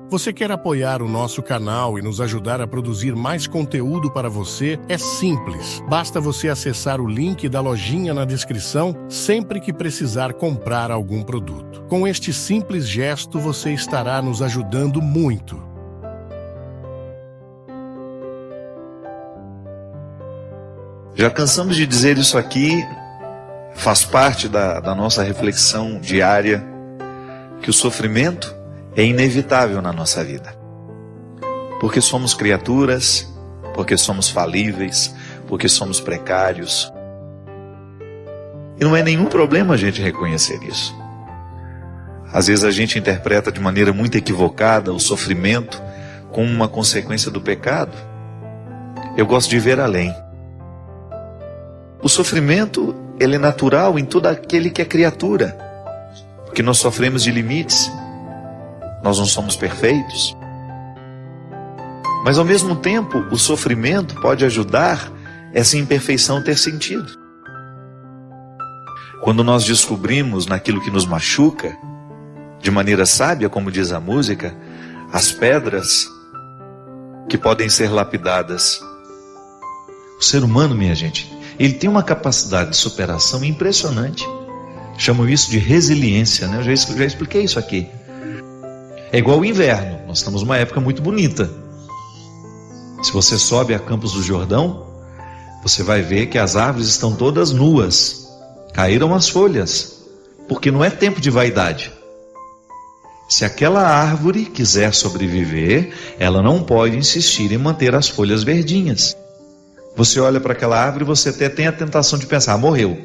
Você quer apoiar o nosso canal e nos ajudar a produzir mais conteúdo para você? É simples. Basta você acessar o link da lojinha na descrição sempre que precisar comprar algum produto. Com este simples gesto, você estará nos ajudando muito. Já cansamos de dizer isso aqui, faz parte da nossa reflexão diária, que o sofrimento é inevitável na nossa vida. Porque somos criaturas, porque somos falíveis, porque somos precários. E não é nenhum problema a gente reconhecer isso. Às vezes a gente interpreta de maneira muito equivocada o sofrimento como uma consequência do pecado. Eu gosto de ver além. O sofrimento, ele é natural em todo aquele que é criatura, porque nós sofremos de limites. Nós não somos perfeitos. Mas ao mesmo tempo, o sofrimento pode ajudar essa imperfeição a ter sentido. Quando nós descobrimos naquilo que nos machuca, de maneira sábia, como diz a música, as pedras que podem ser lapidadas. O ser humano, minha gente, ele tem uma capacidade de superação impressionante. Chamam isso de resiliência, né? Eu já expliquei isso aqui. É igual o inverno, nós estamos numa época muito bonita. Se você sobe a Campos do Jordão, você vai ver que as árvores estão todas nuas, caíram as folhas, porque não é tempo de vaidade. Se aquela árvore quiser sobreviver, ela não pode insistir em manter as folhas verdinhas. Você olha para aquela árvore e você até tem a tentação de pensar, morreu,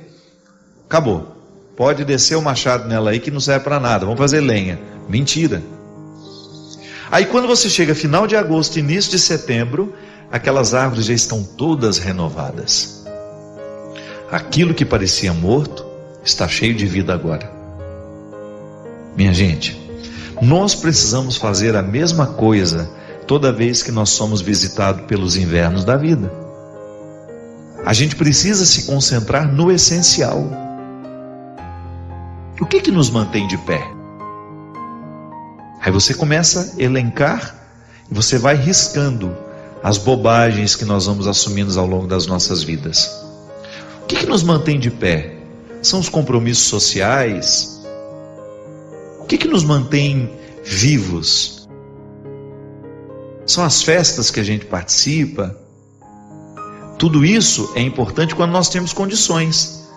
acabou, pode descer o machado nela aí que não serve para nada, vamos fazer lenha. Mentira. Aí quando você chega final de agosto, início de setembro, aquelas árvores já estão todas renovadas. Aquilo que parecia morto está cheio de vida agora. Minha gente, nós precisamos fazer a mesma coisa toda vez que nós somos visitados pelos invernos da vida. A gente precisa se concentrar no essencial. O que nos mantém de pé? Aí você começa a elencar e você vai riscando as bobagens que nós vamos assumindo ao longo das nossas vidas. O que nos mantém de pé? São os compromissos sociais? O que nos mantém vivos? São as festas que a gente participa? Tudo isso é importante quando nós temos condições.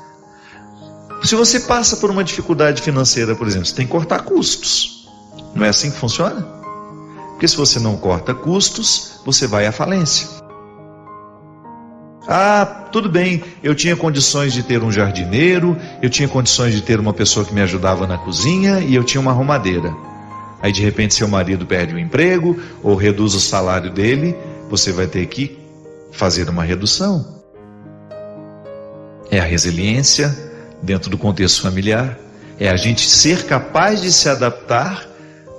Se você passa por uma dificuldade financeira, por exemplo, você tem que cortar custos. Não é assim que funciona? Porque se você não corta custos, você vai à falência. Ah, tudo bem, eu tinha condições de ter um jardineiro, eu tinha condições de ter uma pessoa que me ajudava na cozinha e eu tinha uma arrumadeira. Aí de repente seu marido perde o emprego ou reduz o salário dele, você vai ter que fazer uma redução. É a resiliência dentro do contexto familiar, é a gente ser capaz de se adaptar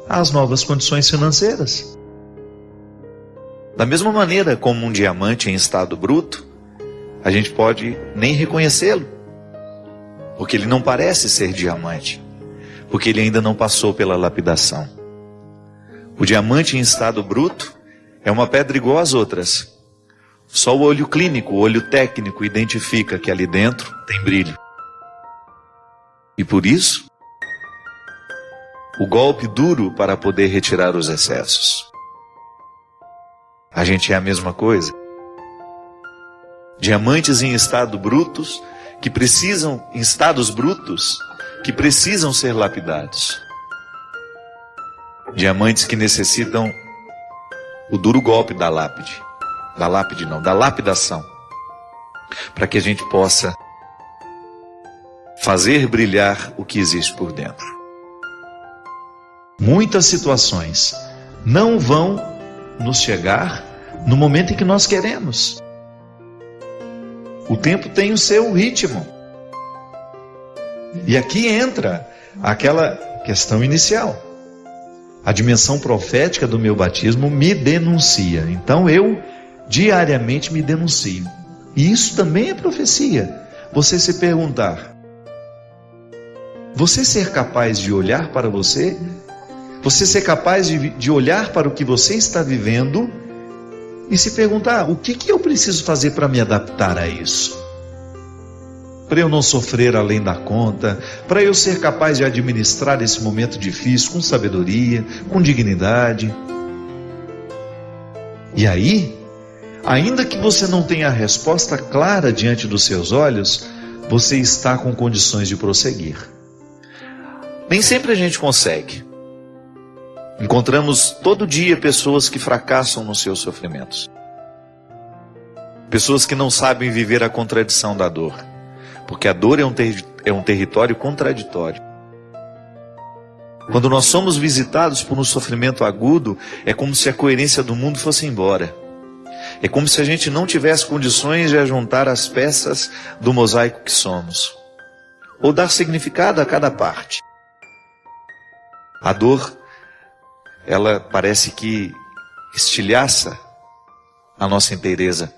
às novas condições financeiras. Da mesma maneira como um diamante em estado bruto, a gente pode nem reconhecê-lo, porque ele não parece ser diamante, porque ele ainda não passou pela lapidação. O diamante em estado bruto é uma pedra igual às outras. Só o olho clínico, o olho técnico identifica que ali dentro tem brilho. E por isso, o golpe duro para poder retirar os excessos. A gente é a mesma coisa. Diamantes em estados brutos que precisam ser lapidados. Diamantes que necessitam o duro golpe da lapidação, para que a gente possa fazer brilhar o que existe por dentro. Muitas situações não vão nos chegar no momento em que nós queremos. O tempo tem o seu ritmo. E aqui entra aquela questão inicial. A dimensão profética do meu batismo me denuncia. Então eu diariamente me denuncio. E isso também é profecia. Você se perguntar, você ser capaz de olhar para você Você ser capaz de olhar para o que você está vivendo e se perguntar: o que eu preciso fazer para me adaptar a isso? Para eu não sofrer além da conta, para eu ser capaz de administrar esse momento difícil com sabedoria, com dignidade. E aí, ainda que você não tenha a resposta clara diante dos seus olhos, você está com condições de prosseguir. Nem sempre a gente consegue. Encontramos todo dia pessoas que fracassam nos seus sofrimentos. Pessoas que não sabem viver a contradição da dor. Porque a dor é um território contraditório. Quando nós somos visitados por um sofrimento agudo, é como se a coerência do mundo fosse embora. É como se a gente não tivesse condições de ajuntar as peças do mosaico que somos, ou dar significado a cada parte. A dor, ela parece que estilhaça a nossa inteireza.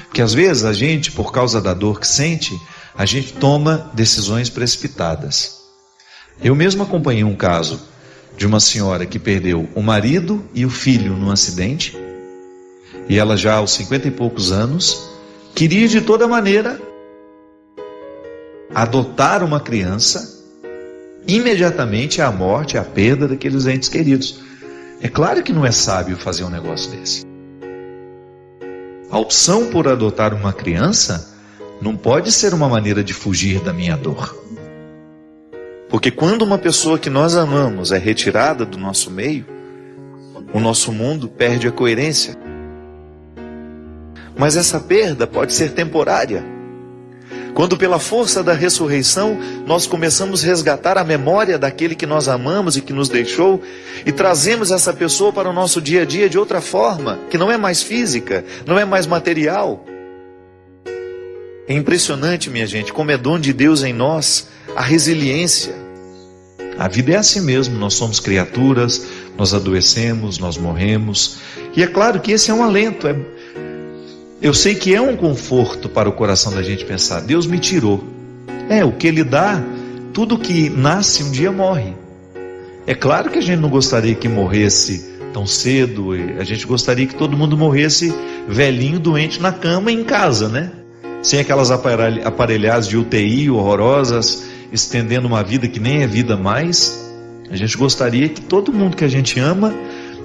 Porque às vezes a gente, por causa da dor que sente, a gente toma decisões precipitadas. Eu mesmo acompanhei um caso de uma senhora que perdeu o marido e o filho num acidente, e ela já aos 50 e poucos anos, queria de toda maneira adotar uma criança, imediatamente à morte, à perda daqueles entes queridos. É claro que não é sábio fazer um negócio desse. A opção por adotar uma criança não pode ser uma maneira de fugir da minha dor. Porque quando uma pessoa que nós amamos é retirada do nosso meio, o nosso mundo perde a coerência. Mas essa perda pode ser temporária. Quando pela força da ressurreição nós começamos a resgatar a memória daquele que nós amamos e que nos deixou, e trazemos essa pessoa para o nosso dia a dia de outra forma, que não é mais física, não é mais material. É impressionante, minha gente, como é dom de Deus em nós a resiliência. A vida é assim mesmo, nós somos criaturas, nós adoecemos, nós morremos, e é claro que esse é um alento. Eu sei que é um conforto para o coração da gente pensar: Deus me tirou. O que Ele dá, tudo que nasce um dia morre. É claro que a gente não gostaria que morresse tão cedo, a gente gostaria que todo mundo morresse velhinho, doente na cama em casa, né? Sem aquelas aparelhagens de UTI horrorosas, estendendo uma vida que nem é vida mais. A gente gostaria que todo mundo que a gente ama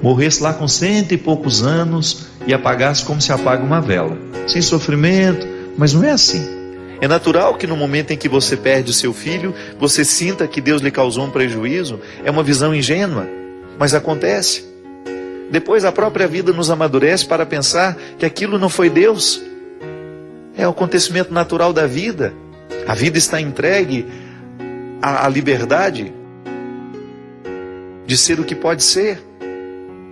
morresse lá com 100 e poucos anos e apagasse como se apaga uma vela, sem sofrimento, mas não é assim. É natural que no momento em que você perde o seu filho, você sinta que Deus lhe causou um prejuízo. É uma visão ingênua, mas acontece. Depois a própria vida nos amadurece para pensar que aquilo não foi Deus. É o acontecimento natural da vida. A vida está entregue à liberdade de ser o que pode ser.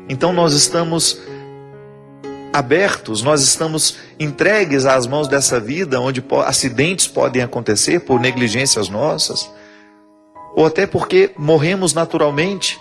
Então nós estamos abertos, nós estamos entregues às mãos dessa vida, onde acidentes podem acontecer por negligências nossas, ou até porque morremos naturalmente.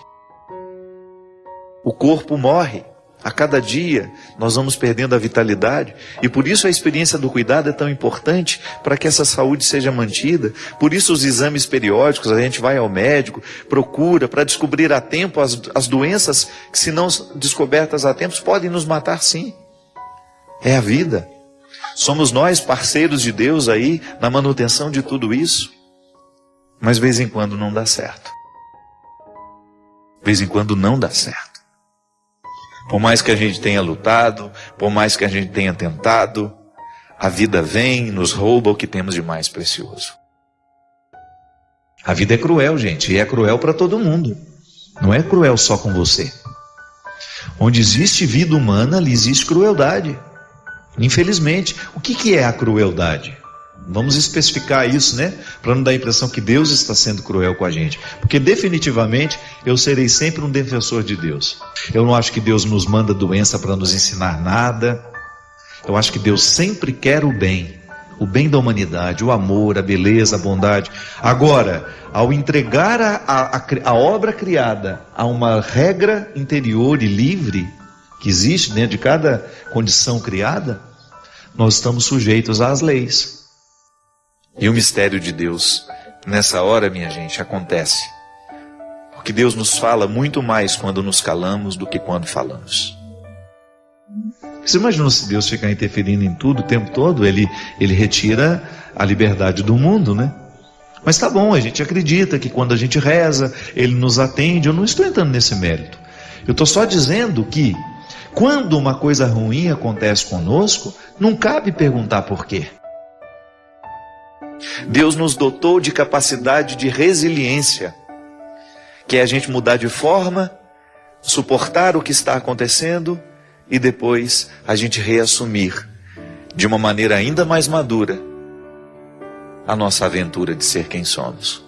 O corpo morre. A cada dia nós vamos perdendo a vitalidade, e por isso a experiência do cuidado é tão importante para que essa saúde seja mantida. Por isso os exames periódicos, a gente vai ao médico, procura para descobrir a tempo as doenças que, se não descobertas a tempo, podem nos matar sim. É a vida. Somos nós parceiros de Deus aí na manutenção de tudo isso, mas de vez em quando não dá certo. De vez em quando não dá certo. Por mais que a gente tenha lutado, por mais que a gente tenha tentado, a vida vem e nos rouba o que temos de mais precioso. A vida é cruel, gente, e é cruel para todo mundo. Não é cruel só com você. Onde existe vida humana, ali existe crueldade. Infelizmente, o que é a crueldade? Vamos especificar isso, né? Para não dar a impressão que Deus está sendo cruel com a gente. Porque definitivamente eu serei sempre um defensor de Deus. Eu não acho que Deus nos manda doença para nos ensinar nada. Eu acho que Deus sempre quer o bem da humanidade, o amor, a beleza, a bondade. Agora, ao entregar a obra criada a uma regra interior e livre, que existe dentro de cada condição criada, nós estamos sujeitos às leis. E o mistério de Deus, nessa hora, minha gente, acontece. Porque Deus nos fala muito mais quando nos calamos do que quando falamos. Você imagina se Deus ficar interferindo em tudo o tempo todo? Ele retira a liberdade do mundo, né? Mas tá bom, a gente acredita que quando a gente reza, Ele nos atende. Eu não estou entrando nesse mérito. Eu estou só dizendo que quando uma coisa ruim acontece conosco, não cabe perguntar por quê. Deus nos dotou de capacidade de resiliência, que é a gente mudar de forma, suportar o que está acontecendo e depois a gente reassumir de uma maneira ainda mais madura a nossa aventura de ser quem somos.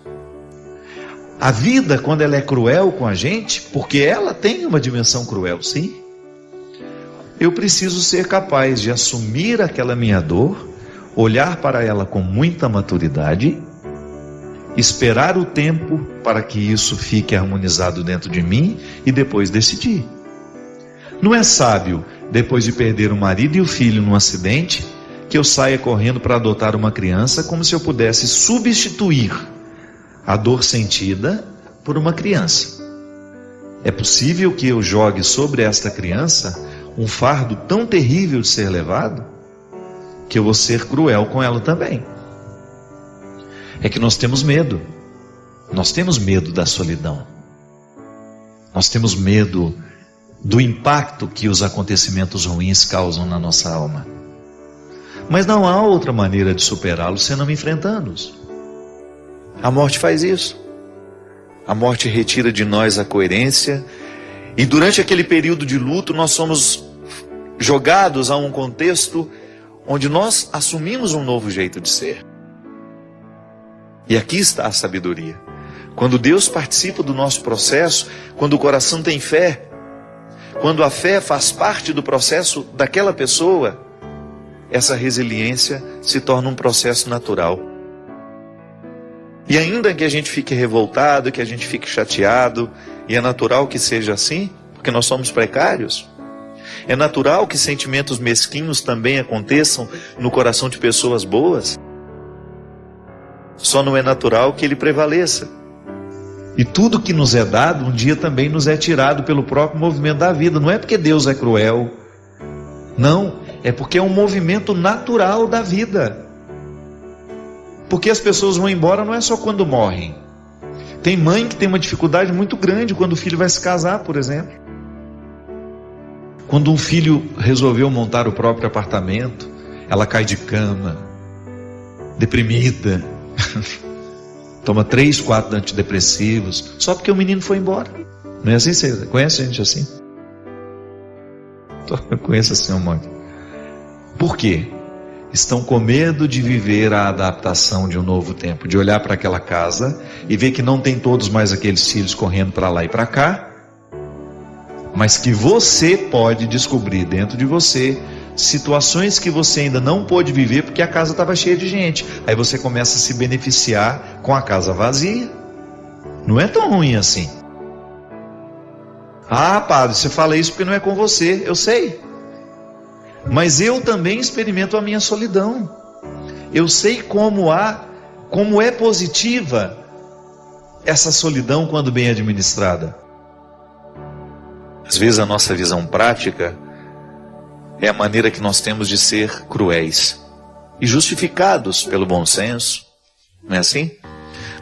A vida, quando ela é cruel com a gente, porque ela tem uma dimensão cruel, sim, eu preciso ser capaz de assumir aquela minha dor, olhar para ela com muita maturidade, esperar o tempo para que isso fique harmonizado dentro de mim e depois decidir. Não é sábio, depois de perder o marido e o filho num acidente, que eu saia correndo para adotar uma criança como se eu pudesse substituir a dor sentida por uma criança. É possível que eu jogue sobre esta criança um fardo tão terrível de ser levado, que eu vou ser cruel com ela também. É que nós temos medo. Nós temos medo da solidão. Nós temos medo do impacto que os acontecimentos ruins causam na nossa alma. Mas não há outra maneira de superá-los senão enfrentando-os. A morte faz isso. A morte retira de nós a coerência, e durante aquele período de luto nós somos jogados a um contexto onde nós assumimos um novo jeito de ser. E aqui está a sabedoria. Quando Deus participa do nosso processo, quando o coração tem fé, quando a fé faz parte do processo daquela pessoa, essa resiliência se torna um processo natural. E ainda que a gente fique revoltado, que a gente fique chateado, e é natural que seja assim, porque nós somos precários, é natural que sentimentos mesquinhos também aconteçam no coração de pessoas boas, só não é natural que ele prevaleça. E tudo que nos é dado, um dia também nos é tirado pelo próprio movimento da vida. Não é porque Deus é cruel, não, é porque é um movimento natural da vida. Porque as pessoas vão embora não é só quando morrem. Tem mãe que tem uma dificuldade muito grande quando o filho vai se casar, por exemplo. Quando um filho resolveu montar o próprio apartamento, ela cai de cama, deprimida, toma 3, 4 antidepressivos, só porque o menino foi embora. Não é assim? Você conhece gente assim? Eu conheço assim um monte. Por quê? Estão com medo de viver a adaptação de um novo tempo, de olhar para aquela casa e ver que não tem todos mais aqueles filhos correndo para lá e para cá, mas que você pode descobrir dentro de você situações que você ainda não pôde viver porque a casa estava cheia de gente. Aí você começa a se beneficiar com a casa vazia. Não é tão ruim assim. Ah, padre, você fala isso porque não é com você. Eu sei. Mas eu também experimento a minha solidão. Eu sei como é positiva essa solidão quando bem administrada. Às vezes a nossa visão prática é a maneira que nós temos de ser cruéis e justificados pelo bom senso. Não é assim?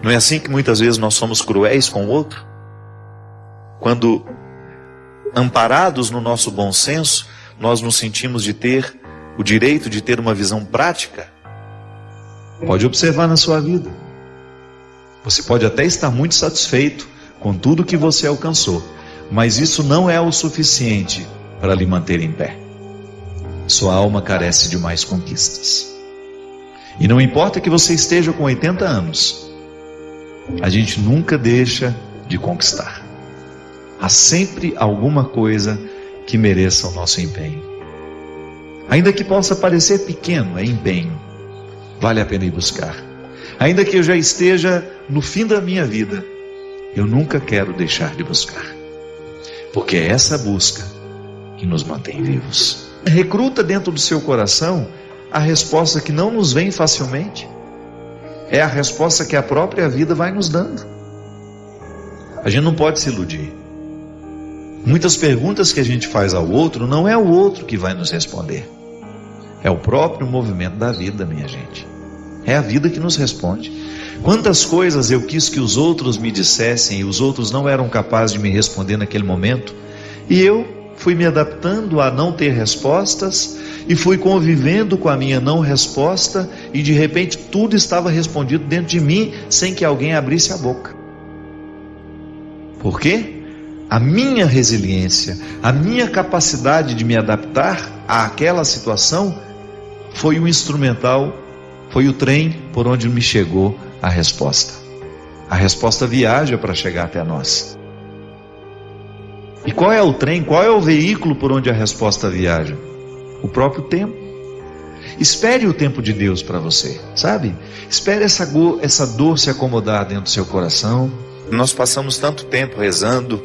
Não é assim que muitas vezes nós somos cruéis com o outro? Quando, amparados no nosso bom senso, nós nos sentimos de ter o direito de ter uma visão prática. Pode observar na sua vida. Você pode até estar muito satisfeito com tudo que você alcançou, mas isso não é o suficiente para lhe manter em pé. Sua alma carece de mais conquistas. E não importa que você esteja com 80 anos, a gente nunca deixa de conquistar. Há sempre alguma coisa que mereça o nosso empenho. Ainda que possa parecer pequeno, é empenho. Vale a pena ir buscar. Ainda que eu já esteja no fim da minha vida, eu nunca quero deixar de buscar. Porque é essa busca que nos mantém vivos. Recruta dentro do seu coração a resposta que não nos vem facilmente. É a resposta que a própria vida vai nos dando. A gente não pode se iludir. Muitas perguntas que a gente faz ao outro, não é o outro que vai nos responder. É o próprio movimento da vida, minha gente. É a vida que nos responde. Quantas coisas eu quis que os outros me dissessem e os outros não eram capazes de me responder naquele momento, e eu fui me adaptando a não ter respostas e fui convivendo com a minha não resposta, e de repente tudo estava respondido dentro de mim sem que alguém abrisse a boca. Por quê? A minha resiliência, a minha capacidade de me adaptar àquela situação foi o instrumental, foi o trem por onde me chegou a resposta. A resposta viaja para chegar até nós. E qual é o trem, qual é o veículo por onde a resposta viaja? O próprio tempo. Espere o tempo de Deus para você, sabe? Espere essa dor se acomodar dentro do seu coração. Nós passamos tanto tempo rezando,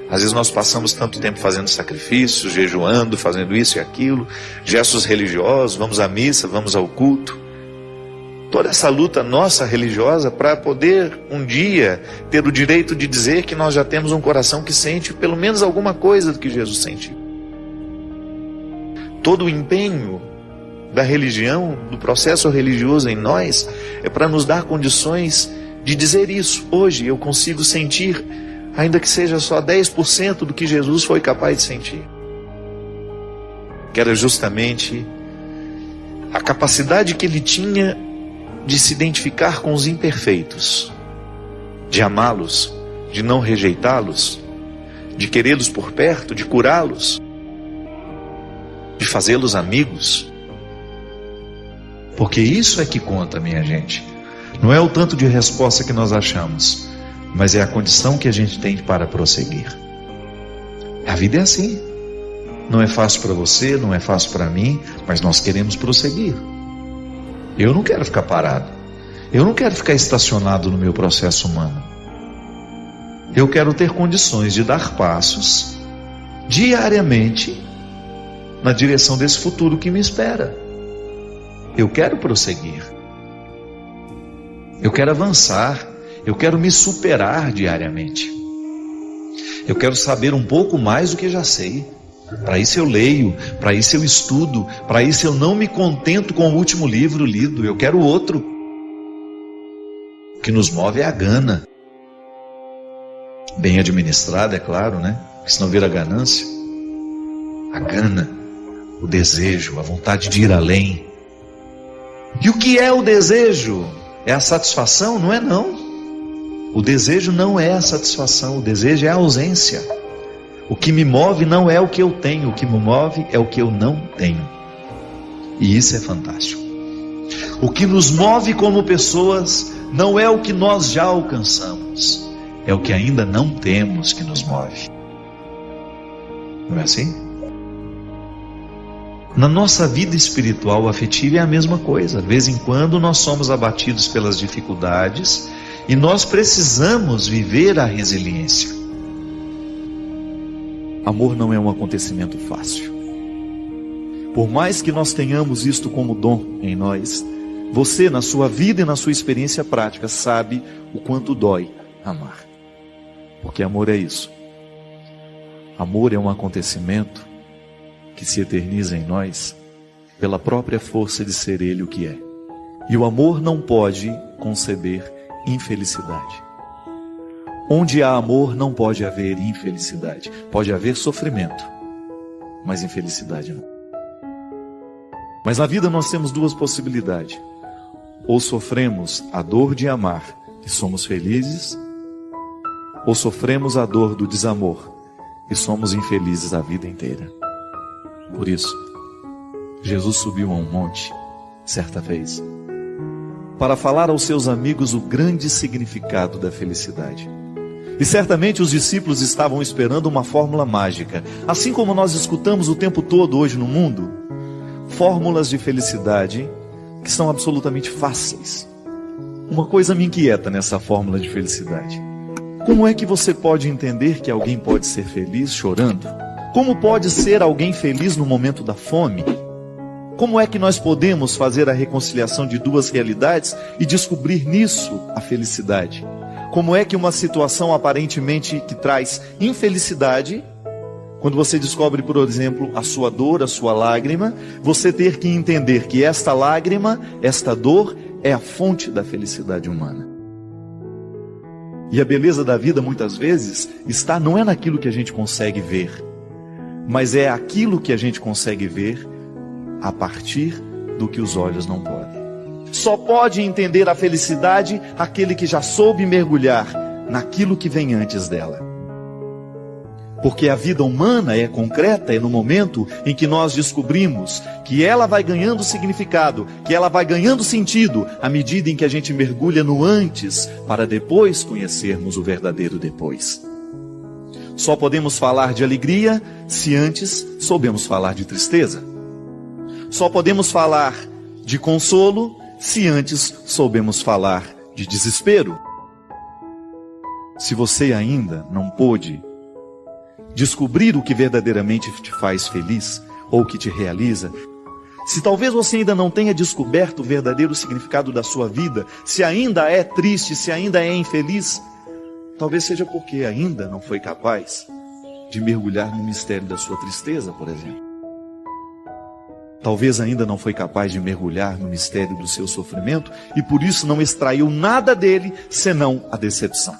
às vezes nós passamos tanto tempo fazendo sacrifícios, jejuando, fazendo isso e aquilo, gestos religiosos, vamos à missa, vamos ao culto. Toda essa luta nossa religiosa para poder um dia ter o direito de dizer que nós já temos um coração que sente pelo menos alguma coisa do que Jesus sentiu. Todo o empenho da religião, do processo religioso em nós, é para nos dar condições de dizer isso. Hoje eu consigo sentir, ainda que seja só 10% do que Jesus foi capaz de sentir. Que era justamente a capacidade que ele tinha de se identificar com os imperfeitos, de amá-los, de não rejeitá-los, de querê-los por perto, de curá-los, de fazê-los amigos. Porque isso é que conta, minha gente. Não é o tanto de resposta que nós achamos, mas é a condição que a gente tem para prosseguir. A vida é assim. Não é fácil para você, não é fácil para mim, mas nós queremos prosseguir. Eu não quero ficar parado. Eu não quero ficar estacionado no meu processo humano. Eu quero ter condições de dar passos diariamente na direção desse futuro que me espera. Eu quero prosseguir. Eu quero avançar. Eu quero me superar diariamente. Eu quero saber um pouco mais do que já sei. Para isso eu leio, para isso eu estudo, para isso eu não me contento com o último livro lido, eu quero outro. O que nos move é a gana. Bem administrada, é claro, né? Porque senão vira ganância. A gana, o desejo, a vontade de ir além. E o que é o desejo? É a satisfação? Não é não. O desejo não é a satisfação, o desejo é a ausência. O que me move não é o que eu tenho, o que me move é o que eu não tenho. E isso é fantástico. O que nos move como pessoas não é o que nós já alcançamos, é o que ainda não temos que nos move. Não é assim? Na nossa vida espiritual afetiva é a mesma coisa. De vez em quando nós somos abatidos pelas dificuldades e nós precisamos viver a resiliência. Amor não é um acontecimento fácil. Por mais que nós tenhamos isto como dom em nós, você na sua vida e na sua experiência prática sabe o quanto dói amar. Porque amor é isso. Amor é um acontecimento que se eterniza em nós pela própria força de ser Ele o que é. E o amor não pode conceber infelicidade. Onde há amor não pode haver infelicidade. Pode haver sofrimento, mas infelicidade não. Mas na vida nós temos duas possibilidades. Ou sofremos a dor de amar e somos felizes, ou sofremos a dor do desamor e somos infelizes a vida inteira. Por isso, Jesus subiu a um monte, certa vez, para falar aos seus amigos o grande significado da felicidade. E certamente os discípulos estavam esperando uma fórmula mágica, assim como nós escutamos o tempo todo hoje no mundo, fórmulas de felicidade que são absolutamente fáceis. Uma coisa me inquieta nessa fórmula de felicidade. Como é que você pode entender que alguém pode ser feliz chorando? Como pode ser alguém feliz no momento da fome? Como é que nós podemos fazer a reconciliação de duas realidades e descobrir nisso a felicidade? Como é que uma situação aparentemente que traz infelicidade, quando você descobre, por exemplo, a sua dor, a sua lágrima, você ter que entender que esta lágrima, esta dor, é a fonte da felicidade humana. E a beleza da vida, muitas vezes, não é naquilo que a gente consegue ver, mas é aquilo que a gente consegue ver a partir do que os olhos não podem. Só pode entender a felicidade aquele que já soube mergulhar naquilo que vem antes dela. Porque a vida humana é concreta, é no momento em que nós descobrimos que ela vai ganhando significado, que ela vai ganhando sentido, à medida em que a gente mergulha no antes, para depois conhecermos o verdadeiro depois. Só podemos falar de alegria se antes soubemos falar de tristeza. Só podemos falar de consolo se antes soubemos falar de desespero. Se você ainda não pôde descobrir o que verdadeiramente te faz feliz, ou que te realiza, se talvez você ainda não tenha descoberto o verdadeiro significado da sua vida, se ainda é triste, se ainda é infeliz, talvez seja porque ainda não foi capaz de mergulhar no mistério da sua tristeza, por exemplo. Talvez ainda não foi capaz de mergulhar no mistério do seu sofrimento e por isso não extraiu nada dele, senão a decepção.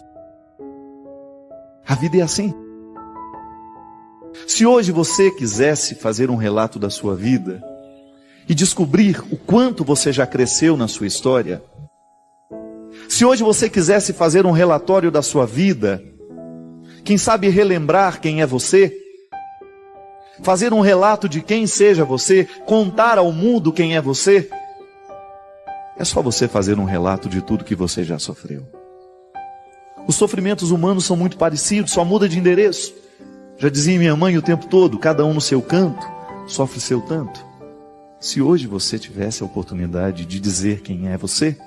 A vida é assim. Se hoje você quisesse fazer um relato da sua vida e descobrir o quanto você já cresceu na sua história, se hoje você quisesse fazer um relatório da sua vida, quem sabe relembrar quem é você, fazer um relato de quem seja você, contar ao mundo quem é você, é só você fazer um relato de tudo que você já sofreu. Os sofrimentos humanos são muito parecidos, só muda de endereço. Já dizia minha mãe o tempo todo, cada um no seu canto, sofre seu tanto. Se hoje você tivesse a oportunidade de dizer quem é você,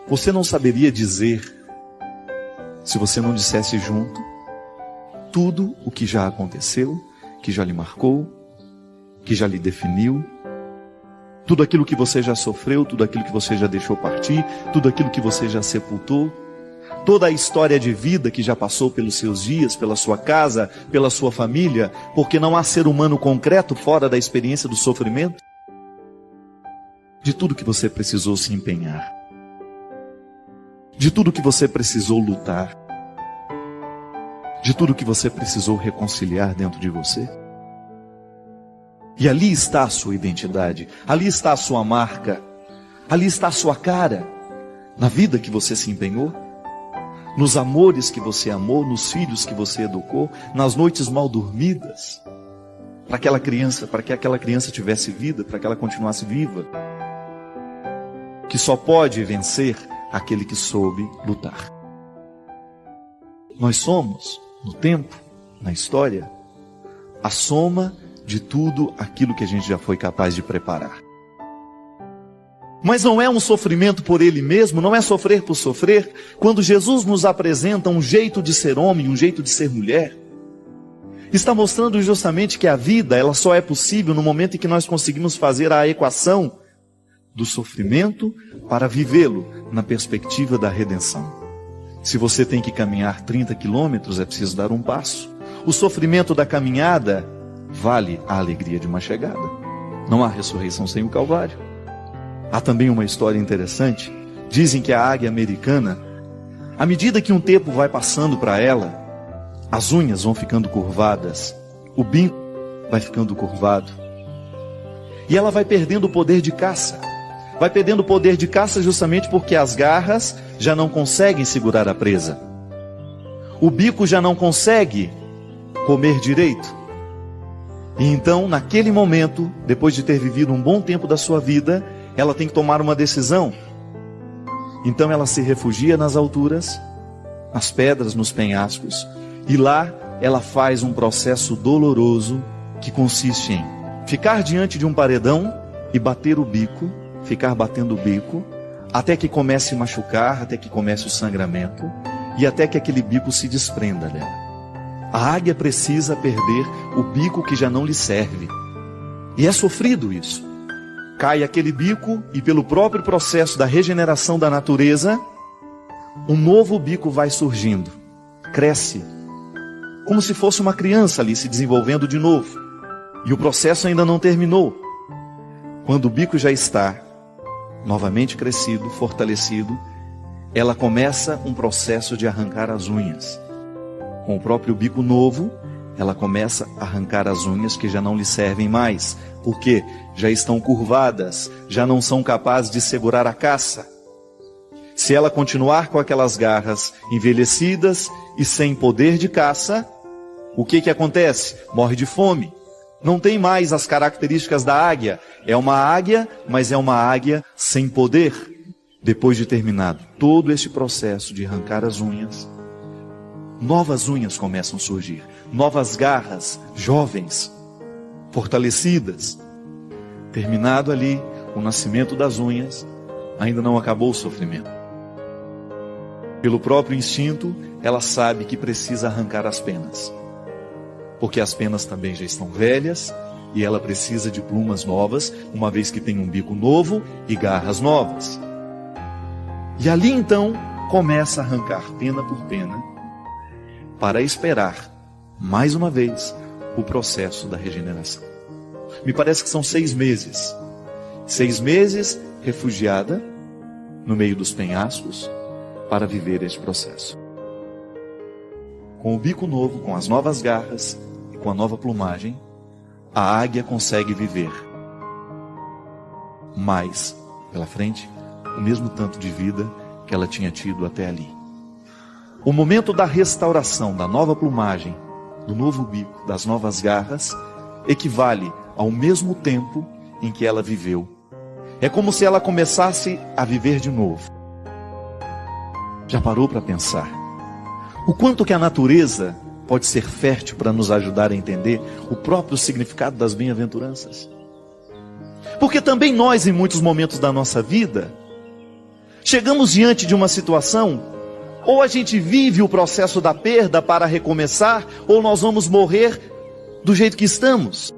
você não saberia dizer, se você não dissesse junto, tudo o que já aconteceu, que já lhe marcou, que já lhe definiu, tudo aquilo que você já sofreu, tudo aquilo que você já deixou partir, tudo aquilo que você já sepultou, toda a história de vida que já passou pelos seus dias, pela sua casa, pela sua família, porque não há ser humano concreto fora da experiência do sofrimento, de tudo que você precisou se empenhar, de tudo que você precisou lutar, de tudo que você precisou reconciliar dentro de você. E ali está a sua identidade, ali está a sua marca, ali está a sua cara, na vida que você se empenhou, nos amores que você amou, nos filhos que você educou, nas noites mal dormidas, para que aquela criança tivesse vida, para que ela continuasse viva, que só pode vencer aquele que soube lutar. Nós somos, no tempo, na história, a soma de tudo aquilo que a gente já foi capaz de preparar. Mas não é um sofrimento por ele mesmo, não é sofrer por sofrer. Quando Jesus nos apresenta um jeito de ser homem, um jeito de ser mulher, está mostrando justamente que a vida, ela só é possível no momento em que nós conseguimos fazer a equação do sofrimento para vivê-lo na perspectiva da redenção. Se você tem que caminhar 30 quilômetros, é preciso dar um passo. O sofrimento da caminhada vale a alegria de uma chegada. Não há ressurreição sem o Calvário. Há também uma história interessante. Dizem que a águia americana, à medida que um tempo vai passando para ela, as unhas vão ficando curvadas, o bico vai ficando curvado, e ela vai perdendo o poder de caça. Vai perdendo o poder de caça justamente porque as garras já não conseguem segurar a presa. O bico já não consegue comer direito. E então, naquele momento, depois de ter vivido um bom tempo da sua vida, ela tem que tomar uma decisão. Então ela se refugia nas alturas, nas pedras, nos penhascos, e lá ela faz um processo doloroso que consiste em ficar diante de um paredão e bater o bico, ficar batendo o bico, até que comece a machucar, até que comece o sangramento, e até que aquele bico se desprenda dela. A águia precisa perder o bico que já não lhe serve. E é sofrido isso. Cai aquele bico e pelo próprio processo da regeneração da natureza, um novo bico vai surgindo, cresce, como se fosse uma criança ali se desenvolvendo de novo. E o processo ainda não terminou. Quando o bico já está novamente crescido, fortalecido, ela começa um processo de arrancar as unhas. Com o próprio bico novo, ela começa a arrancar as unhas que já não lhe servem mais, porque já estão curvadas, já não são capazes de segurar a caça. Se ela continuar com aquelas garras envelhecidas e sem poder de caça, o que acontece? Morre de fome. Não tem mais as características da águia. É uma águia, mas é uma águia sem poder. Depois de terminado todo este processo de arrancar as unhas, novas unhas começam a surgir. Novas garras, jovens, fortalecidas. Terminado ali o nascimento das unhas, ainda não acabou o sofrimento. Pelo próprio instinto, ela sabe que precisa arrancar as penas. Porque as penas também já estão velhas e ela precisa de plumas novas, uma vez que tem um bico novo e garras novas. E ali então começa a arrancar pena por pena para esperar, mais uma vez, o processo da regeneração. Me parece que são 6 meses. 6 meses refugiada no meio dos penhascos para viver este processo. Com o bico novo, com as novas garras, com a nova plumagem, a águia consegue viver mais pela frente, o mesmo tanto de vida que ela tinha tido até ali. O momento da restauração, da nova plumagem, do novo bico, das novas garras, equivale ao mesmo tempo em que ela viveu. É como se ela começasse a viver de novo. Já parou para pensar o quanto que a natureza pode ser fértil para nos ajudar a entender o próprio significado das bem-aventuranças? Porque também nós, em muitos momentos da nossa vida, chegamos diante de uma situação, ou a gente vive o processo da perda para recomeçar, ou nós vamos morrer do jeito que estamos.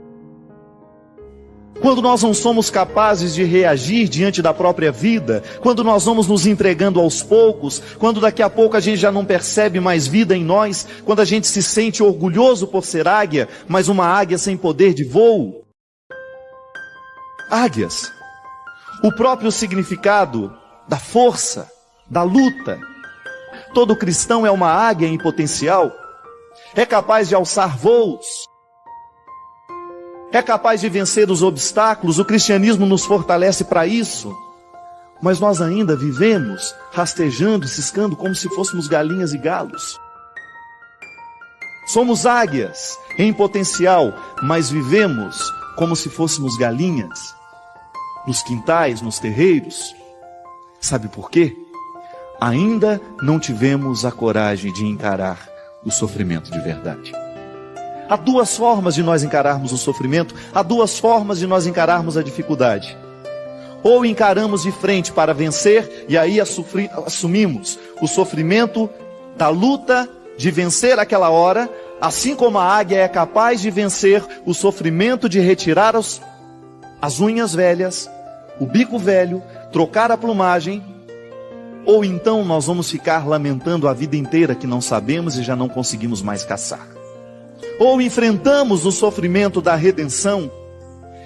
Quando nós não somos capazes de reagir diante da própria vida, quando nós vamos nos entregando aos poucos, quando daqui a pouco a gente já não percebe mais vida em nós, quando a gente se sente orgulhoso por ser águia, mas uma águia sem poder de voo. Águias, o próprio significado da força, da luta. Todo cristão é uma águia em potencial, é capaz de alçar voos, é capaz de vencer os obstáculos. O cristianismo nos fortalece para isso. Mas nós ainda vivemos rastejando, ciscando como se fôssemos galinhas e galos. Somos águias em potencial, mas vivemos como se fôssemos galinhas, nos quintais, nos terreiros. Sabe por quê? Ainda não tivemos a coragem de encarar o sofrimento de verdade. Há 2 formas de nós encararmos o sofrimento, há 2 formas de nós encararmos a dificuldade. Ou encaramos de frente para vencer, e aí assumimos o sofrimento da luta de vencer aquela hora, assim como a águia é capaz de vencer o sofrimento de retirar as unhas velhas, o bico velho, trocar a plumagem. Ou então nós vamos ficar lamentando a vida inteira que não sabemos e já não conseguimos mais caçar. Ou enfrentamos o sofrimento da redenção.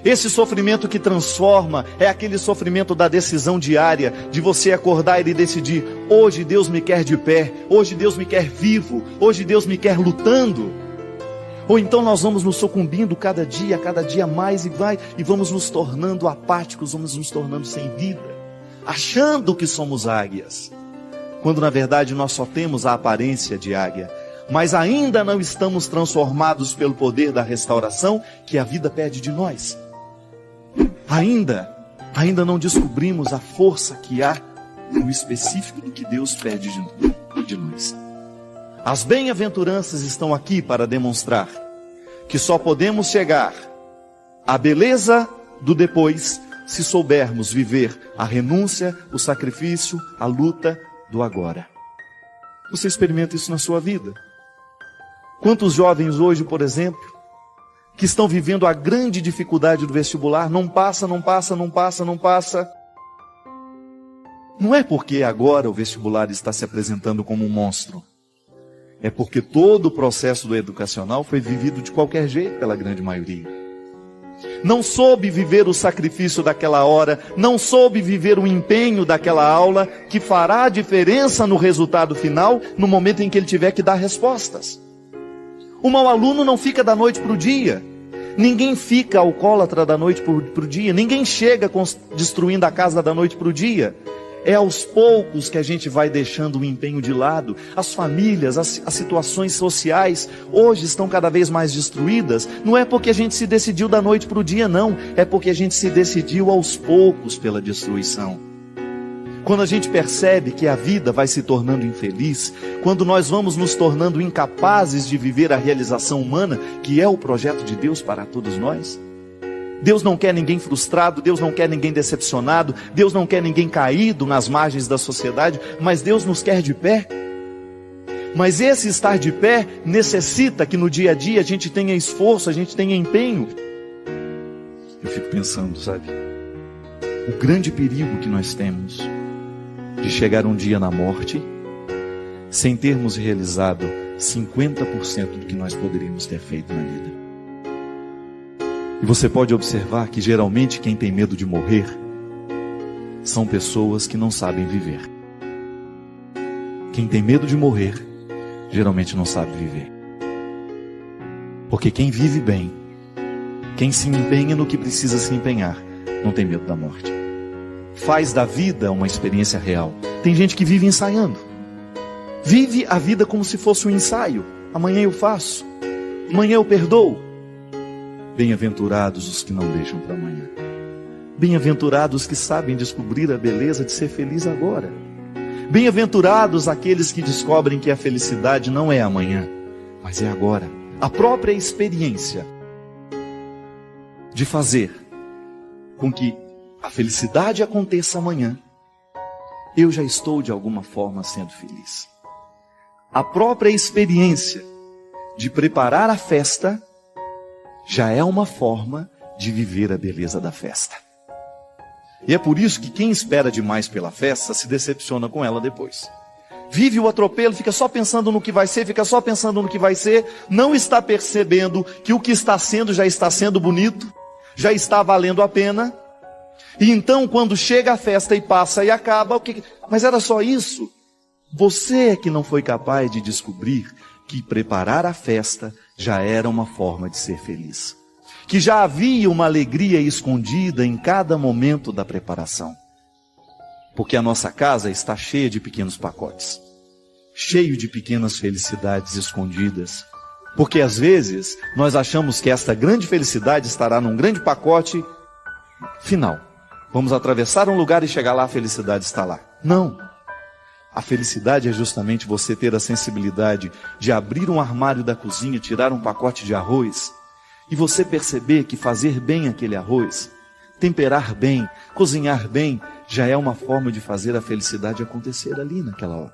Esse sofrimento que transforma é aquele sofrimento da decisão diária, de você acordar e decidir: hoje Deus me quer de pé, hoje Deus me quer vivo, hoje Deus me quer lutando. Ou então nós vamos nos sucumbindo cada dia mais e vamos nos tornando apáticos, vamos nos tornando sem vida, achando que somos águias, quando na verdade nós só temos a aparência de águia, mas ainda não estamos transformados pelo poder da restauração que a vida pede de nós. Ainda não descobrimos a força que há no específico do que Deus pede de nós. As bem-aventuranças estão aqui para demonstrar que só podemos chegar à beleza do depois se soubermos viver a renúncia, o sacrifício, a luta do agora. Você experimenta isso na sua vida? Quantos jovens hoje, por exemplo, que estão vivendo a grande dificuldade do vestibular, não passa, Não é porque agora o vestibular está se apresentando como um monstro. É porque todo o processo do educacional foi vivido de qualquer jeito pela grande maioria. Não soube viver o sacrifício daquela hora, não soube viver o empenho daquela aula, que fará a diferença no resultado final, no momento em que ele tiver que dar respostas. O mau aluno não fica da noite para o dia. Ninguém fica alcoólatra da noite para o dia. Ninguém chega destruindo a casa da noite para o dia. É aos poucos que a gente vai deixando o empenho de lado. As famílias, as situações sociais hoje estão cada vez mais destruídas. Não é porque a gente se decidiu da noite para o dia, não. É porque a gente se decidiu aos poucos pela destruição. Quando a gente percebe que a vida vai se tornando infeliz, quando nós vamos nos tornando incapazes de viver a realização humana, que é o projeto de Deus para todos nós. Deus não quer ninguém frustrado, Deus não quer ninguém decepcionado, Deus não quer ninguém caído nas margens da sociedade, mas Deus nos quer de pé. Mas esse estar de pé necessita que no dia a dia a gente tenha esforço, a gente tenha empenho. Eu fico pensando, sabe? O grande perigo que nós temos de chegar um dia na morte sem termos realizado 50% do que nós poderíamos ter feito na vida. E você pode observar que geralmente quem tem medo de morrer são pessoas que não sabem viver. Quem tem medo de morrer geralmente não sabe viver. Porque quem vive bem, quem se empenha no que precisa se empenhar, não tem medo da morte. Faz da vida uma experiência real. Tem gente que vive ensaiando. Vive a vida como se fosse um ensaio. Amanhã eu faço. Amanhã eu perdoo. Bem-aventurados os que não deixam para amanhã. Bem-aventurados os que sabem descobrir a beleza de ser feliz agora. Bem-aventurados aqueles que descobrem que a felicidade não é amanhã, mas é agora. A própria experiência de fazer com que a felicidade aconteça amanhã, eu já estou de alguma forma sendo feliz. A própria experiência de preparar a festa já é uma forma de viver a beleza da festa. E é por isso que quem espera demais pela festa se decepciona com ela depois. Vive o atropelo, fica só pensando no que vai ser, não está percebendo que o que está sendo já está sendo bonito, já está valendo a pena. E então quando chega a festa e passa e acaba, mas era só isso? Você é que não foi capaz de descobrir que preparar a festa já era uma forma de ser feliz. Que já havia uma alegria escondida em cada momento da preparação. Porque a nossa casa está cheia de pequenos pacotes. Cheio de pequenas felicidades escondidas. Porque às vezes nós achamos que esta grande felicidade estará num grande pacote final. Vamos atravessar um lugar e chegar lá, a felicidade está lá. Não. A felicidade é justamente você ter a sensibilidade de abrir um armário da cozinha, tirar um pacote de arroz e você perceber que fazer bem aquele arroz, temperar bem, cozinhar bem, já é uma forma de fazer a felicidade acontecer ali naquela hora.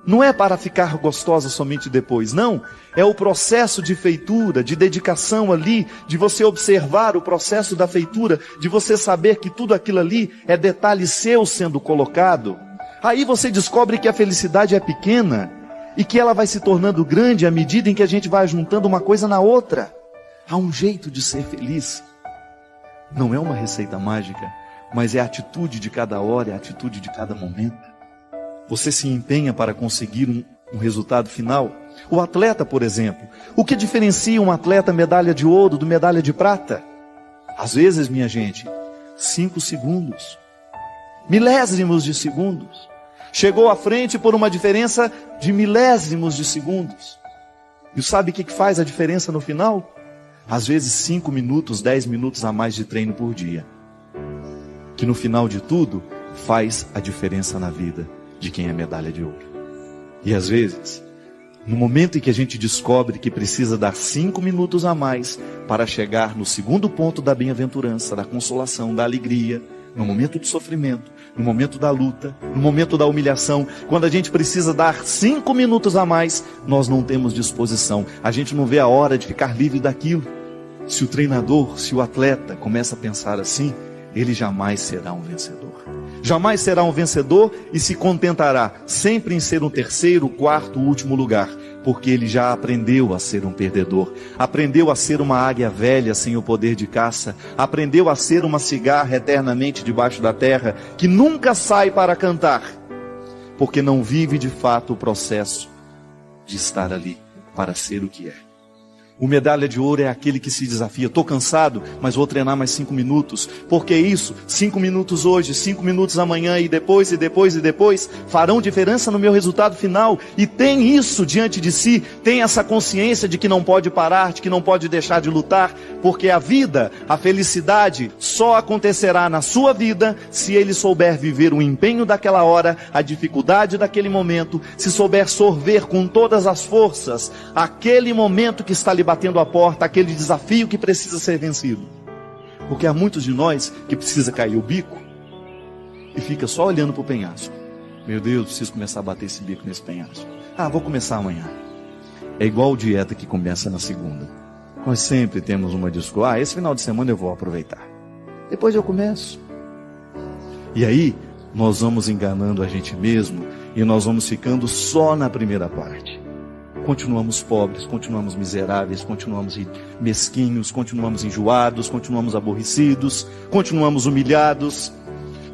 Não é para ficar gostosa somente depois, não. É o processo de feitura, de dedicação ali, de você observar o processo da feitura, de você saber que tudo aquilo ali é detalhe seu sendo colocado. Aí você descobre que a felicidade é pequena e que ela vai se tornando grande à medida em que a gente vai juntando uma coisa na outra. Há um jeito de ser feliz. Não é uma receita mágica, mas é a atitude de cada hora, é a atitude de cada momento. Você se empenha para conseguir um resultado final. O atleta, por exemplo, o que diferencia um atleta medalha de ouro do medalha de prata? Às vezes, minha gente, 5 segundos. Milésimos de segundos. Chegou à frente por uma diferença de milésimos de segundos. E sabe o que faz a diferença no final? Às vezes 5 minutos, 10 minutos a mais de treino por dia. Que no final de tudo, faz a diferença na vida de quem é medalha de ouro. E às vezes, no momento em que a gente descobre que precisa dar 5 minutos a mais para chegar no segundo ponto da bem-aventurança, da consolação, da alegria, no momento do sofrimento, no momento da luta, no momento da humilhação, quando a gente precisa dar 5 minutos a mais, nós não temos disposição. A gente não vê a hora de ficar livre daquilo. Se o treinador, se o atleta começa a pensar assim, ele jamais será um vencedor. Jamais será um vencedor e se contentará sempre em ser um terceiro, quarto, último lugar, porque ele já aprendeu a ser um perdedor, aprendeu a ser uma águia velha sem o poder de caça, aprendeu a ser uma cigarra eternamente debaixo da terra, que nunca sai para cantar, porque não vive de fato o processo de estar ali para ser o que é. O medalha de ouro é aquele que se desafia. Estou cansado, mas vou treinar mais 5 minutos. Porque isso, 5 minutos hoje, 5 minutos amanhã e depois, farão diferença no meu resultado final. E tem isso diante de si, tem essa consciência de que não pode parar, de que não pode deixar de lutar. Porque a vida, a felicidade, só acontecerá na sua vida se ele souber viver o empenho daquela hora, a dificuldade daquele momento, se souber sorver com todas as forças aquele momento que está lhe batendo a porta, aquele desafio que precisa ser vencido. Porque há muitos de nós que precisa cair o bico e fica só olhando para o penhasco. Meu Deus, preciso começar a bater esse bico nesse penhasco. Vou começar amanhã. É igual dieta que começa na segunda. Nós sempre temos uma desculpa. Esse final de semana eu vou aproveitar. Depois eu começo. E aí, nós vamos enganando a gente mesmo e nós vamos ficando só na primeira parte. Continuamos pobres, continuamos miseráveis, continuamos mesquinhos, continuamos enjoados, continuamos aborrecidos, continuamos humilhados,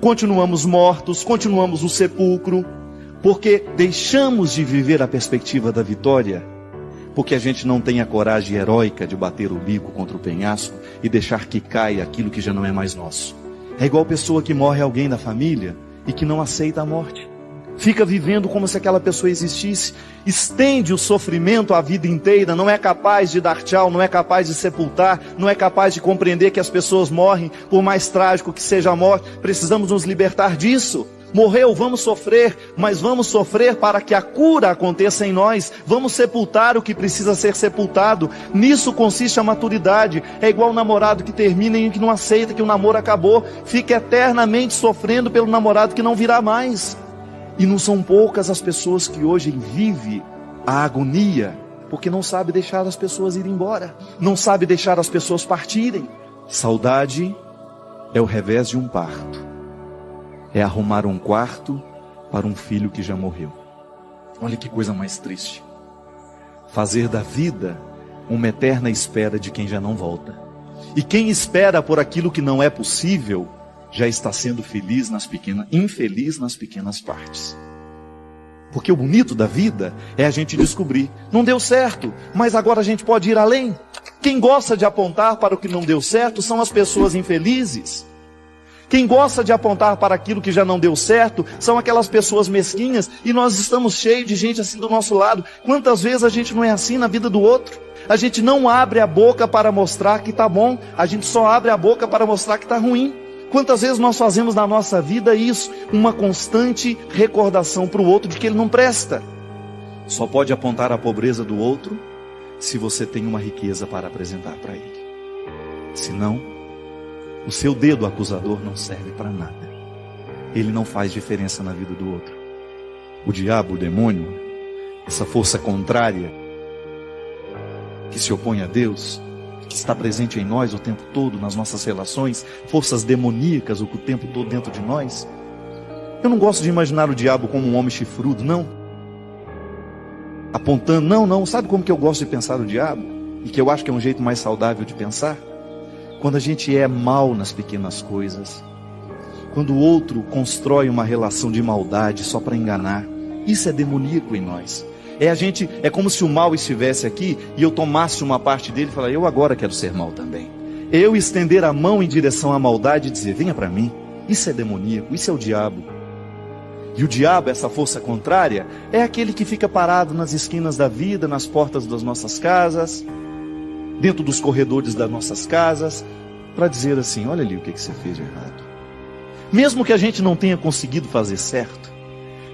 continuamos mortos, continuamos no sepulcro, porque deixamos de viver a perspectiva da vitória, porque a gente não tem a coragem heróica de bater o bico contra o penhasco e deixar que caia aquilo que já não é mais nosso. É igual pessoa que morre alguém da família e que não aceita a morte. Fica vivendo como se aquela pessoa existisse, estende o sofrimento a vida inteira, não é capaz de dar tchau, não é capaz de sepultar, não é capaz de compreender que as pessoas morrem, por mais trágico que seja a morte. Precisamos nos libertar disso. Morreu, vamos sofrer, mas vamos sofrer para que a cura aconteça em nós. Vamos sepultar o que precisa ser sepultado. Nisso consiste a maturidade. É igual o namorado que termina e que não aceita que o namoro acabou, fica eternamente sofrendo pelo namorado que não virá mais. E não são poucas as pessoas que hoje vivem a agonia, porque não sabe deixar as pessoas irem embora, não sabe deixar as pessoas partirem. Saudade é o revés de um parto, é arrumar um quarto para um filho que já morreu. Olha que coisa mais triste. Fazer da vida uma eterna espera de quem já não volta. E quem espera por aquilo que não é possível, já está sendo infeliz nas pequenas partes. Porque o bonito da vida é a gente descobrir, não deu certo, mas agora a gente pode ir além. Quem gosta de apontar para o que não deu certo são as pessoas infelizes. Quem gosta de apontar para aquilo que já não deu certo são aquelas pessoas mesquinhas, e nós estamos cheios de gente assim do nosso lado. Quantas vezes a gente não é assim na vida do outro? A gente não abre a boca para mostrar que está bom, a gente só abre a boca para mostrar que está ruim. Quantas vezes nós fazemos na nossa vida isso, uma constante recordação para o outro de que ele não presta. Só pode apontar a pobreza do outro se você tem uma riqueza para apresentar para ele. Senão, o seu dedo acusador não serve para nada. Ele não faz diferença na vida do outro. O diabo, o demônio, essa força contrária que se opõe a Deus, que está presente em nós o tempo todo, nas nossas relações, forças demoníacas o tempo todo dentro de nós. Eu não gosto de imaginar o diabo como um homem chifrudo, não. Apontando, não. Sabe como que eu gosto de pensar o diabo? E que eu acho que é um jeito mais saudável de pensar? Quando a gente é mal nas pequenas coisas. Quando o outro constrói uma relação de maldade só para enganar. Isso é demoníaco em nós. É como se o mal estivesse aqui e eu tomasse uma parte dele e falar, eu agora quero ser mal também. Eu estender a mão em direção à maldade e dizer, venha para mim. Isso é demoníaco, isso é o diabo. E o diabo, essa força contrária, é aquele que fica parado nas esquinas da vida, nas portas das nossas casas, dentro dos corredores das nossas casas, para dizer assim, olha ali o que você fez de errado. Mesmo que a gente não tenha conseguido fazer certo,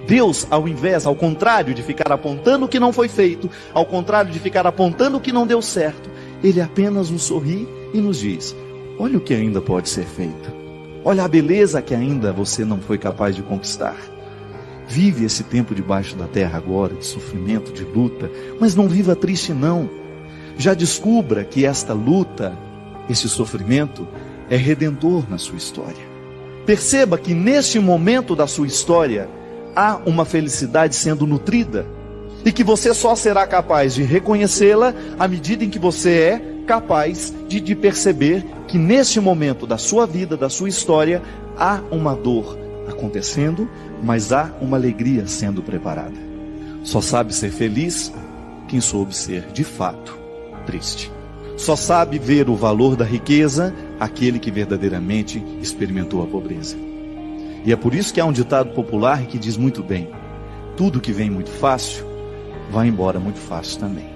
Deus, ao contrário de ficar apontando o que não foi feito, ao contrário de ficar apontando o que não deu certo, Ele apenas nos sorri e nos diz, olha o que ainda pode ser feito. Olha a beleza que ainda você não foi capaz de conquistar. Vive esse tempo debaixo da terra agora, de sofrimento, de luta, mas não viva triste não. Já descubra que esta luta, esse sofrimento, é redentor na sua história. Perceba que neste momento da sua história, há uma felicidade sendo nutrida, e que você só será capaz de reconhecê-la à medida em que você é capaz de perceber que neste momento da sua vida, da sua história, há uma dor acontecendo, mas há uma alegria sendo preparada. Só sabe ser feliz quem soube ser de fato triste. Só sabe ver o valor da riqueza aquele que verdadeiramente experimentou a pobreza. E é por isso que há um ditado popular que diz muito bem: tudo que vem muito fácil, vai embora muito fácil também.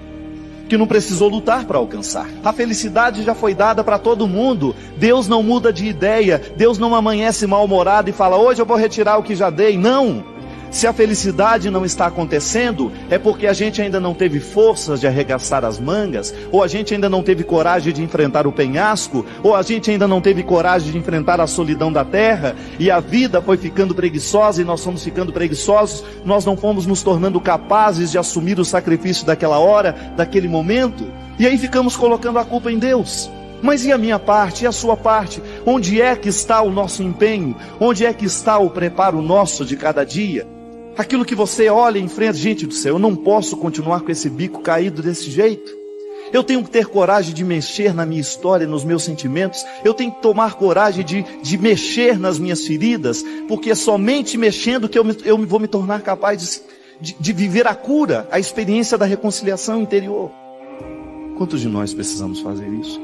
Que não precisou lutar para alcançar. A felicidade já foi dada para todo mundo. Deus não muda de ideia. Deus não amanhece mal-humorado e fala: hoje eu vou retirar o que já dei. Não. Se a felicidade não está acontecendo, é porque a gente ainda não teve forças de arregaçar as mangas, ou a gente ainda não teve coragem de enfrentar o penhasco, ou a gente ainda não teve coragem de enfrentar a solidão da terra, e a vida foi ficando preguiçosa, e nós fomos ficando preguiçosos, nós não fomos nos tornando capazes de assumir o sacrifício daquela hora, daquele momento, e aí ficamos colocando a culpa em Deus. Mas e a minha parte, e a sua parte? Onde é que está o nosso empenho? Onde é que está o preparo nosso de cada dia? Aquilo que você olha em frente, gente do céu, eu não posso continuar com esse bico caído desse jeito. Eu tenho que ter coragem de mexer na minha história, nos meus sentimentos. Eu tenho que tomar coragem de mexer nas minhas feridas, porque é somente mexendo que eu vou me tornar capaz de viver a cura, a experiência da reconciliação interior. Quantos de nós precisamos fazer isso?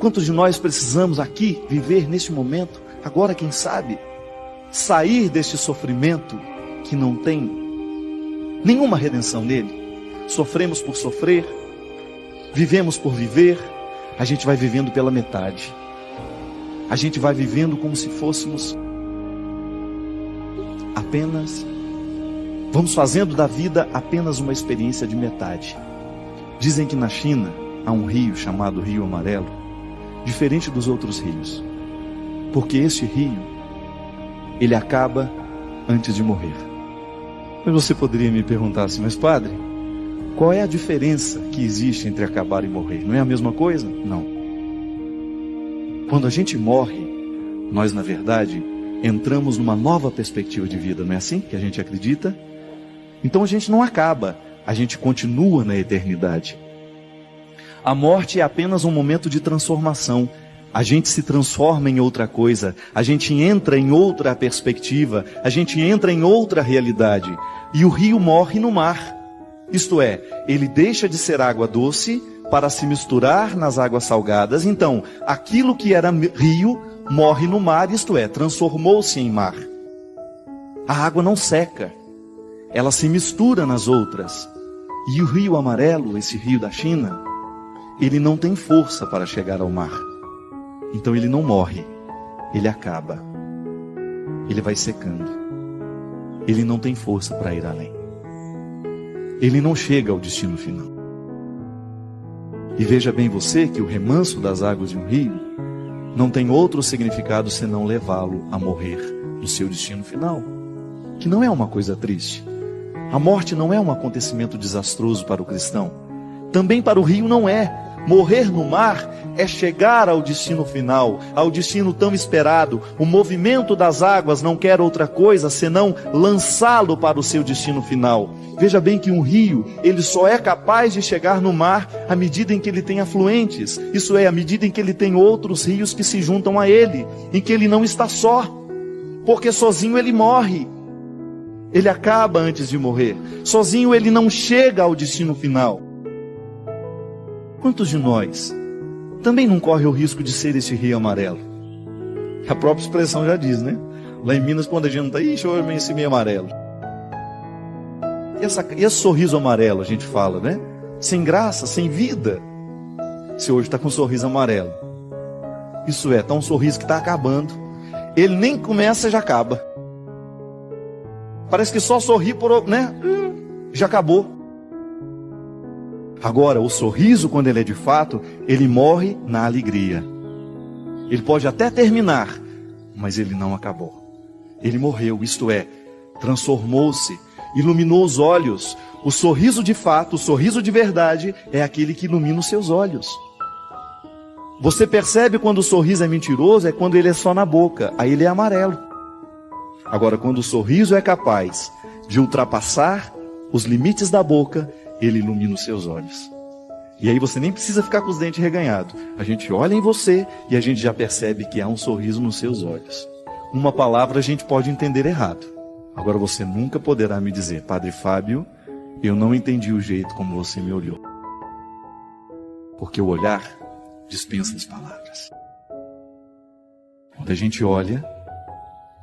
Quantos de nós precisamos aqui viver neste momento, agora quem sabe, sair deste sofrimento que não tem nenhuma redenção nele? Sofremos por sofrer, vivemos por viver, a gente vai vivendo pela metade. A gente vai vivendo como se fôssemos vamos fazendo da vida apenas uma experiência de metade. Dizem que na China há um rio chamado Rio Amarelo, diferente dos outros rios, porque esse rio, ele acaba antes de morrer. Mas você poderia me perguntar assim: mas padre, qual é a diferença que existe entre acabar e morrer? Não é a mesma coisa? Não. Quando a gente morre, nós na verdade entramos numa nova perspectiva de vida, não é assim que a gente acredita? Então a gente não acaba, a gente continua na eternidade. A morte é apenas um momento de transformação. A gente se transforma em outra coisa, a gente entra em outra perspectiva, a gente entra em outra realidade. E o rio morre no mar. Isto é, ele deixa de ser água doce para se misturar nas águas salgadas. Então, aquilo que era rio morre no mar, isto é, transformou-se em mar. A água não seca, ela se mistura nas outras. E o Rio Amarelo, esse rio da China, ele não tem força para chegar ao mar. Então ele não morre, ele acaba, ele vai secando, ele não tem força para ir além, ele não chega ao destino final. E veja bem você que o remanso das águas de um rio não tem outro significado senão levá-lo a morrer no seu destino final, que não é uma coisa triste. A morte não é um acontecimento desastroso para o cristão, também para o rio não é. Morrer no mar é chegar ao destino final, ao destino tão esperado. O movimento das águas não quer outra coisa senão lançá-lo para o seu destino final. Veja bem que um rio, ele só é capaz de chegar no mar à medida em que ele tem afluentes. Isso é, à medida em que ele tem outros rios que se juntam a ele, em que ele não está só, porque sozinho ele morre. Ele acaba antes de morrer. Sozinho ele não chega ao destino final. Quantos de nós também não corre o risco de ser esse rio amarelo? A própria expressão já diz, né? Lá em Minas, quando a gente não está, ixi, eu esse meio amarelo. Esse sorriso amarelo, a gente fala, né? Sem graça, sem vida. Se hoje está com um sorriso amarelo. Isso é, está um sorriso que está acabando. Ele nem começa, já acaba. Parece que só sorri por, né? Já acabou. Agora, o sorriso, quando ele é de fato, ele morre na alegria. Ele pode até terminar, mas ele não acabou. Ele morreu, isto é, transformou-se, iluminou os olhos. O sorriso de fato, o sorriso de verdade, é aquele que ilumina os seus olhos. Você percebe quando o sorriso é mentiroso, é quando ele é só na boca, aí ele é amarelo. Agora, quando o sorriso é capaz de ultrapassar os limites da boca, ele ilumina os seus olhos. E aí você nem precisa ficar com os dentes reganhados. A gente olha em você e a gente já percebe que há um sorriso nos seus olhos. Uma palavra a gente pode entender errado. Agora você nunca poderá me dizer: Padre Fábio, eu não entendi o jeito como você me olhou. Porque o olhar dispensa as palavras. Quando a gente olha,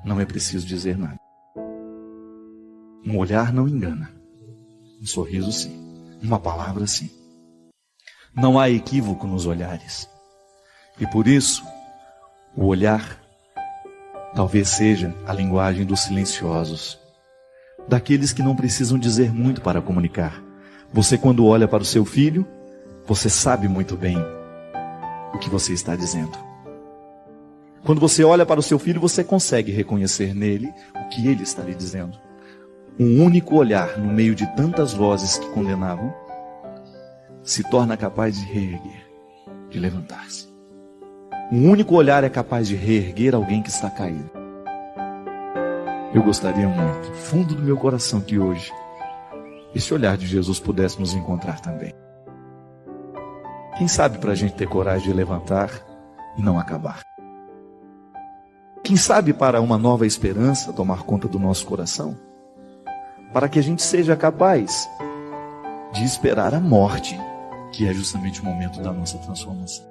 não é preciso dizer nada. Um olhar não engana. Um sorriso sim. Uma palavra sim. Não há equívoco nos olhares. E por isso, o olhar talvez seja a linguagem dos silenciosos, daqueles que não precisam dizer muito para comunicar. Você, quando olha para o seu filho, você sabe muito bem o que você está dizendo. Quando você olha para o seu filho, você consegue reconhecer nele o que ele está lhe dizendo. Um único olhar, no meio de tantas vozes que condenavam, se torna capaz de reerguer, de levantar-se. Um único olhar é capaz de reerguer alguém que está caído. Eu gostaria muito, do fundo do meu coração, que hoje esse olhar de Jesus pudesse nos encontrar também. Quem sabe para a gente ter coragem de levantar e não acabar. Quem sabe para uma nova esperança tomar conta do nosso coração, para que a gente seja capaz de esperar a morte, que é justamente o momento da nossa transformação.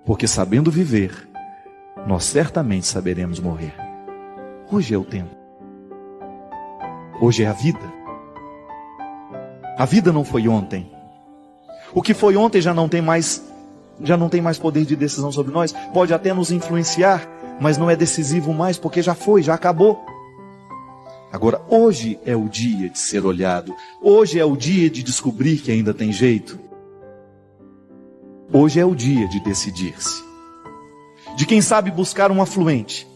Porque sabendo viver, nós certamente saberemos morrer. Hoje é o tempo. Hoje é a vida. A vida não foi ontem. O que foi ontem já não tem mais poder de decisão sobre nós. Pode até nos influenciar, mas não é decisivo mais, porque já foi, já acabou. Agora, hoje é o dia de ser olhado. Hoje é o dia de descobrir que ainda tem jeito. Hoje é o dia de decidir-se. De quem sabe buscar um afluente.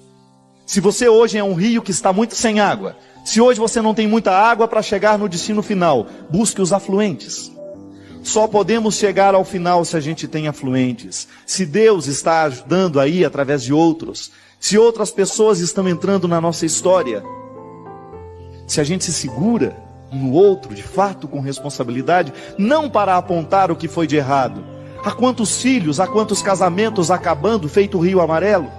Se você hoje é um rio que está muito sem água, se hoje você não tem muita água para chegar no destino final, busque os afluentes. Só podemos chegar ao final se a gente tem afluentes. Se Deus está ajudando aí através de outros, se outras pessoas estão entrando na nossa história, se a gente se segura um no outro, de fato, com responsabilidade, não para apontar o que foi de errado. Há quantos filhos, há quantos casamentos acabando, feito o rio amarelo?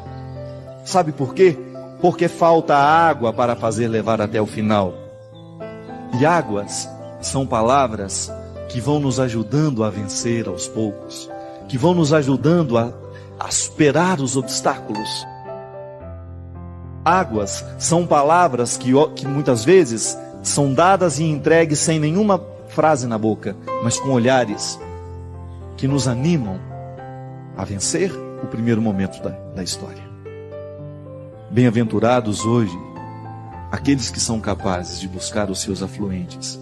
Sabe por quê? Porque falta água para fazer levar até o final. E águas são palavras que vão nos ajudando a vencer aos poucos, que vão nos ajudando a superar os obstáculos. Águas são palavras que muitas vezes são dadas e entregues sem nenhuma frase na boca, mas com olhares que nos animam a vencer o primeiro momento da história. Bem-aventurados hoje aqueles que são capazes de buscar os seus afluentes,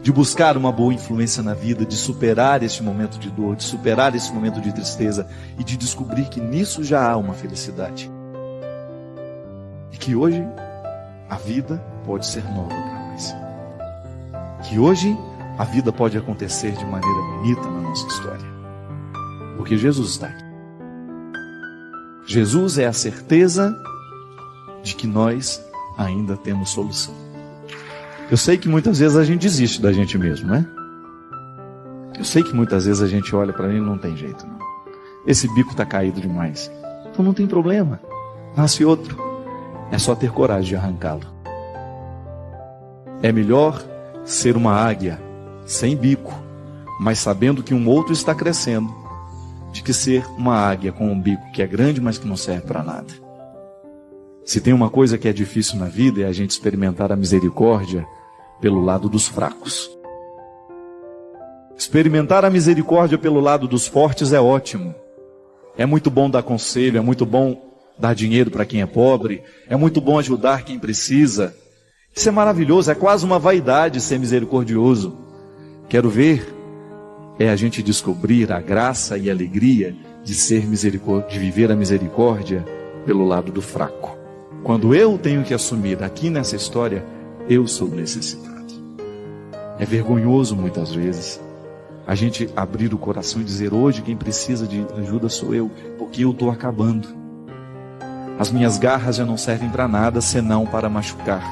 de buscar uma boa influência na vida, de superar este momento de dor, de superar esse momento de tristeza e de descobrir que nisso já há uma felicidade. E que hoje a vida pode ser nova para nós. Que hoje a vida pode acontecer de maneira bonita na nossa história. Porque Jesus está aqui. Jesus é a certeza de que nós ainda temos solução. Eu sei que muitas vezes a gente desiste da gente mesmo, né? Eu sei que muitas vezes a gente olha para ele e não tem jeito, não. Esse bico está caído demais. Então não tem problema. Nasce outro. É só ter coragem de arrancá-lo. É melhor ser uma águia sem bico, mas sabendo que um outro está crescendo, de que ser uma águia com um bico que é grande, mas que não serve para nada. Se tem uma coisa que é difícil na vida, é a gente experimentar a misericórdia pelo lado dos fracos. Experimentar a misericórdia pelo lado dos fortes é ótimo. É muito bom dar conselho, é muito bom dar dinheiro para quem é pobre, é muito bom ajudar quem precisa. Isso é maravilhoso, é quase uma vaidade ser misericordioso. Quero ver é a gente descobrir a graça e a alegria de ser misericórdia, de viver a misericórdia pelo lado do fraco. Quando eu tenho que assumir aqui nessa história, eu sou necessitado. É vergonhoso muitas vezes, a gente abrir o coração e dizer: hoje quem precisa de ajuda sou eu, porque eu estou acabando. As minhas garras já não servem para nada senão para machucar.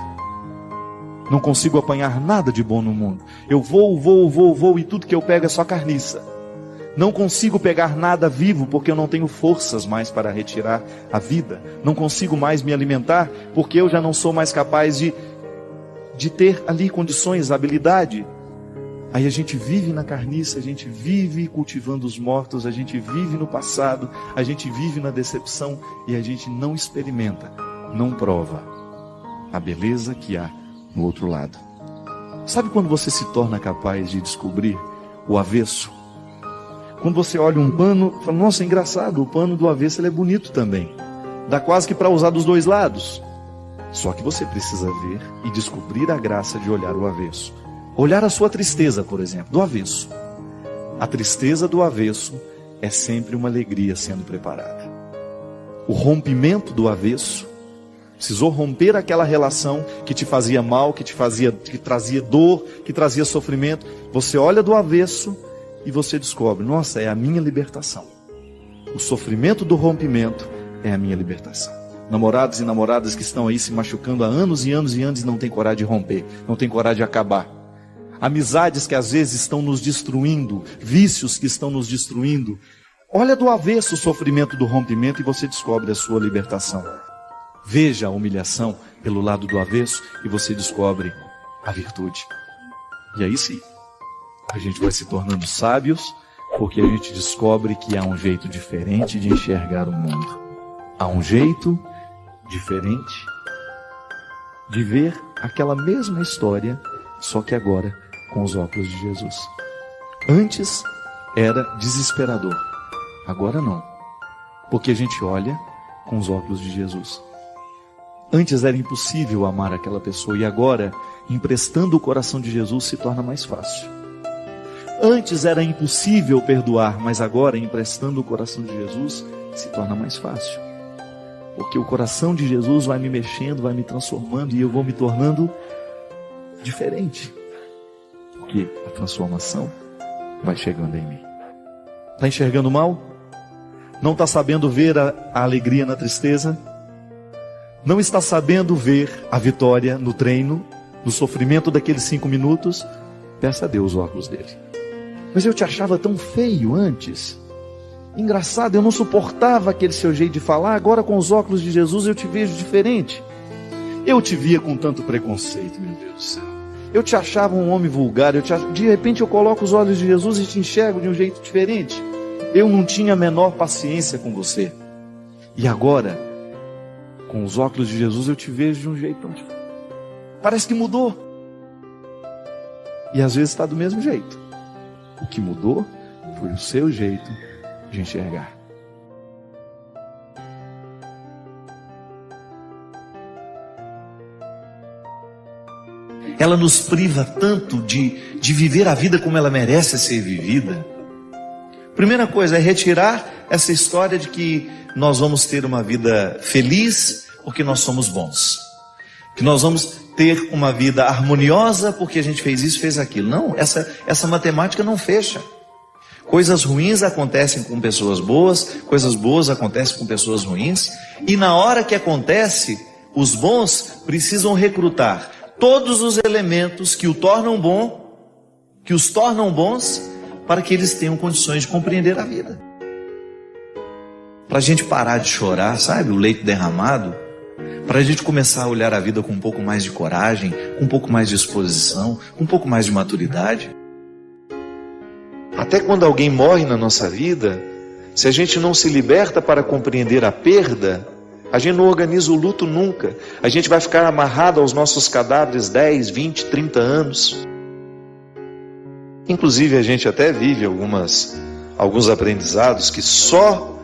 Não consigo apanhar nada de bom no mundo. Eu vou e tudo que eu pego é só carniça. Não consigo pegar nada vivo porque eu não tenho forças mais para retirar a vida. Não consigo mais me alimentar porque eu já não sou mais capaz de ter ali condições, habilidade. Aí a gente vive na carniça, a gente vive cultivando os mortos, a gente vive no passado, a gente vive na decepção e a gente não experimenta, não prova a beleza que há no outro lado. Sabe quando você se torna capaz de descobrir o avesso? Quando você olha um pano, fala: nossa, é engraçado, o pano do avesso ele é bonito também. Dá quase que para usar dos dois lados. Só que você precisa ver e descobrir a graça de olhar o avesso. Olhar a sua tristeza, por exemplo, do avesso. A tristeza do avesso é sempre uma alegria sendo preparada. O rompimento do avesso, precisou romper aquela relação que te fazia mal, que trazia dor, que trazia sofrimento. Você olha do avesso e você descobre: nossa, é a minha libertação. O sofrimento do rompimento é a minha libertação. Namorados e namoradas que estão aí se machucando há anos e anos e anos e não têm coragem de romper, não têm coragem de acabar. Amizades que às vezes estão nos destruindo, vícios que estão nos destruindo. Olha do avesso o sofrimento do rompimento e você descobre a sua libertação. Veja a humilhação pelo lado do avesso e você descobre a virtude. E aí sim, a gente vai se tornando sábios, porque a gente descobre que há um jeito diferente de enxergar o mundo. Há um jeito diferente de ver aquela mesma história, só que agora com os óculos de Jesus. Antes era desesperador, agora não, porque a gente olha com os óculos de Jesus. Antes era impossível amar aquela pessoa e agora, emprestando o coração de Jesus, se torna mais fácil. Antes era impossível perdoar, mas agora, emprestando o coração de Jesus, se torna mais fácil. Porque o coração de Jesus vai me mexendo, vai me transformando e eu vou me tornando diferente. Porque a transformação vai chegando em mim. Está enxergando mal? Não está sabendo ver a alegria na tristeza? Não está sabendo ver a vitória no treino, no sofrimento daqueles 5 minutos? Peça a Deus os óculos dele. Mas eu te achava tão feio antes. Engraçado, eu não suportava aquele seu jeito de falar. Agora com os óculos de Jesus eu te vejo diferente. Eu te via com tanto preconceito, meu Deus do céu. Eu te achava um homem vulgar. De repente eu coloco os olhos de Jesus e te enxergo de um jeito diferente. Eu não tinha a menor paciência com você. E agora, com os óculos de Jesus, eu te vejo de um jeito tão diferente. Parece que mudou. E às vezes está do mesmo jeito. O que mudou foi o seu jeito de enxergar. Ela nos priva tanto de viver a vida como ela merece ser vivida. Primeira coisa é retirar essa história de que nós vamos ter uma vida feliz porque nós somos bons. Que nós vamos ter uma vida harmoniosa porque a gente fez isso, fez aquilo. Não, essa matemática não fecha. Coisas ruins acontecem com pessoas boas, coisas boas acontecem com pessoas ruins. E na hora que acontece, os bons precisam recrutar todos os elementos que o tornam bom, que os tornam bons, para que eles tenham condições de compreender a vida. Para a gente parar de chorar, sabe, o leite derramado, para a gente começar a olhar a vida com um pouco mais de coragem, com um pouco mais de disposição, com um pouco mais de maturidade. Até quando alguém morre na nossa vida, se a gente não se liberta para compreender a perda, a gente não organiza o luto nunca. A gente vai ficar amarrado aos nossos cadáveres 10, 20, 30 anos. Inclusive a gente até vive alguns aprendizados que só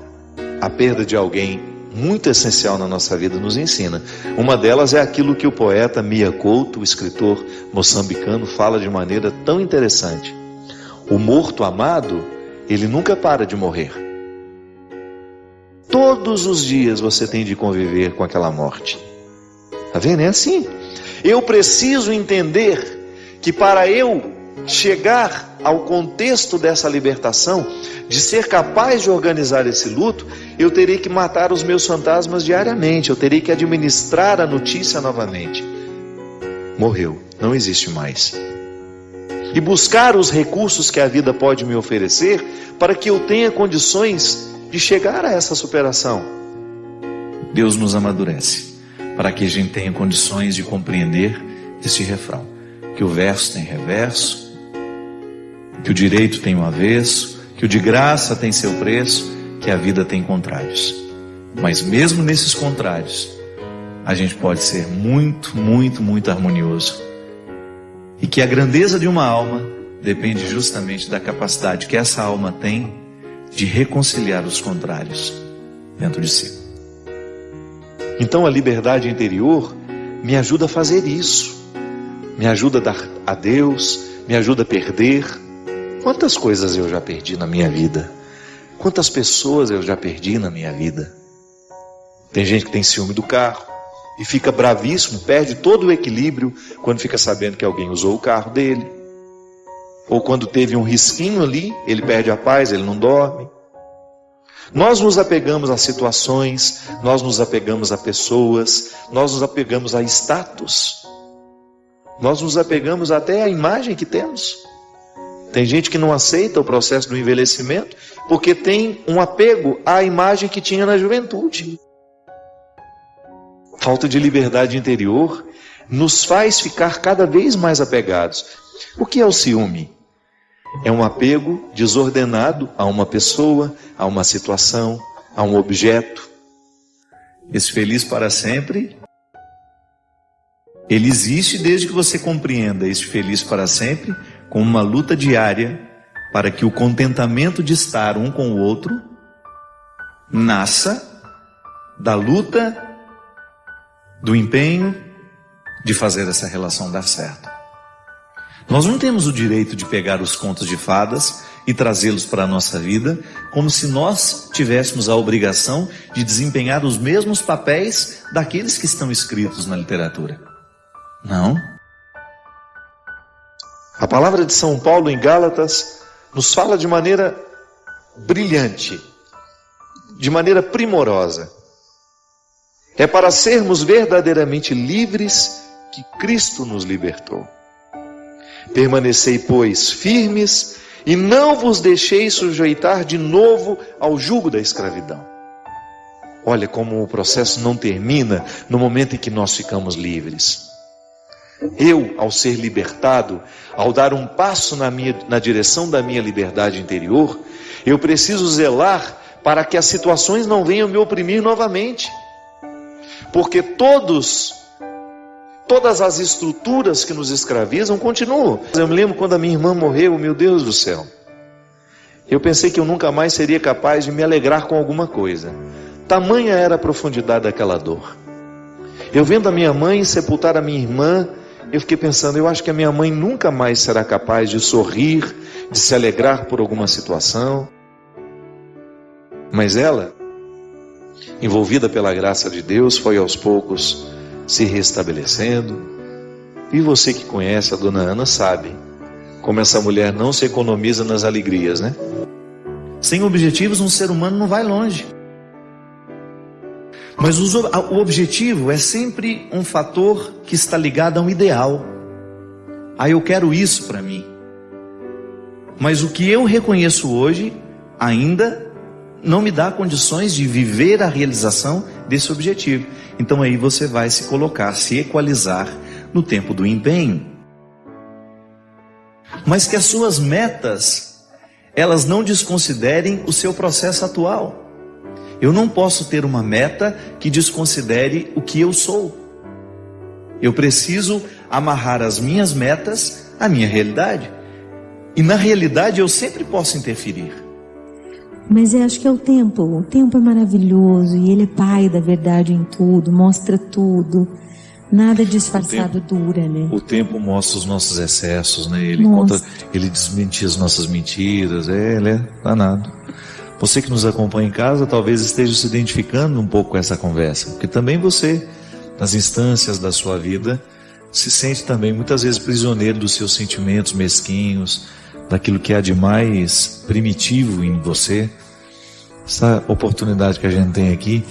a perda de alguém muito essencial na nossa vida nos ensina. Uma delas é aquilo que o poeta Mia Couto, o escritor moçambicano, fala de maneira tão interessante. O morto amado, ele nunca para de morrer. Todos os dias você tem de conviver com aquela morte. Tá vendo? É assim. Eu preciso entender que para eu chegar ao contexto dessa libertação, de ser capaz de organizar esse luto, eu terei que matar os meus fantasmas diariamente, eu terei que administrar a notícia novamente. Morreu, não existe mais. E buscar os recursos que a vida pode me oferecer para que eu tenha condições de chegar a essa superação. Deus nos amadurece para que a gente tenha condições de compreender este refrão, que o verso tem reverso, que o direito tem um avesso, que o de graça tem seu preço, que a vida tem contrários. Mas mesmo nesses contrários, a gente pode ser muito, muito, muito harmonioso. E que a grandeza de uma alma depende justamente da capacidade que essa alma tem de reconciliar os contrários dentro de si. Então a liberdade interior me ajuda a fazer isso. Me ajuda a dar a Deus, me ajuda a perder. Quantas coisas eu já perdi na minha vida? Quantas pessoas eu já perdi na minha vida? Tem gente que tem ciúme do carro e fica bravíssimo, perde todo o equilíbrio quando fica sabendo que alguém usou o carro dele. Ou quando teve um risquinho ali, ele perde a paz, ele não dorme. Nós nos apegamos a situações, nós nos apegamos a pessoas, nós nos apegamos a status. Nós nos apegamos até à imagem que temos. Tem gente que não aceita o processo do envelhecimento porque tem um apego à imagem que tinha na juventude. Falta de liberdade interior nos faz ficar cada vez mais apegados. O que é o ciúme? É um apego desordenado a uma pessoa, a uma situação, a um objeto. Esse feliz para sempre, ele existe desde que você compreenda este feliz para sempre como uma luta diária para que o contentamento de estar um com o outro nasça da luta, do empenho de fazer essa relação dar certo. Nós não temos o direito de pegar os contos de fadas e trazê-los para a nossa vida como se nós tivéssemos a obrigação de desempenhar os mesmos papéis daqueles que estão escritos na literatura. Não. A palavra de São Paulo em Gálatas nos fala de maneira brilhante, de maneira primorosa. É para sermos verdadeiramente livres que Cristo nos libertou. Permanecei, pois, firmes e não vos deixeis sujeitar de novo ao jugo da escravidão. Olha como o processo não termina no momento em que nós ficamos livres. Eu, ao ser libertado, ao dar um passo na direção da minha liberdade interior, eu preciso zelar para que as situações não venham me oprimir novamente. Porque todas as estruturas que nos escravizam continuam. Eu me lembro quando a minha irmã morreu, meu Deus do céu. Eu pensei que eu nunca mais seria capaz de me alegrar com alguma coisa. Tamanha era a profundidade daquela dor. Eu vendo a minha mãe sepultar a minha irmã, eu fiquei pensando, eu acho que a minha mãe nunca mais será capaz de sorrir, de se alegrar por alguma situação. Mas ela, envolvida pela graça de Deus, foi aos poucos se restabelecendo. E você que conhece a dona Ana sabe como essa mulher não se economiza nas alegrias, né? Sem objetivos, um ser humano não vai longe. Mas o objetivo é sempre um fator que está ligado a um ideal. Eu quero isso para mim. Mas o que eu reconheço hoje ainda não me dá condições de viver a realização desse objetivo. Então aí você vai se colocar, se equalizar no tempo do empenho. Mas que as suas metas, elas não desconsiderem o seu processo atual. Eu não posso ter uma meta que desconsidere o que eu sou. Eu preciso amarrar as minhas metas à minha realidade. E na realidade eu sempre posso interferir. Mas eu acho que é o tempo. O tempo é maravilhoso e ele é pai da verdade em tudo, mostra tudo. Nada disfarçado dura, né? O tempo mostra os nossos excessos, né? Ele desmentia as nossas mentiras. Ele é danado. Você que nos acompanha em casa talvez esteja se identificando um pouco com essa conversa, porque também você, nas instâncias da sua vida, se sente também muitas vezes prisioneiro dos seus sentimentos mesquinhos, daquilo que há de mais primitivo em você. Essa oportunidade que a gente tem aqui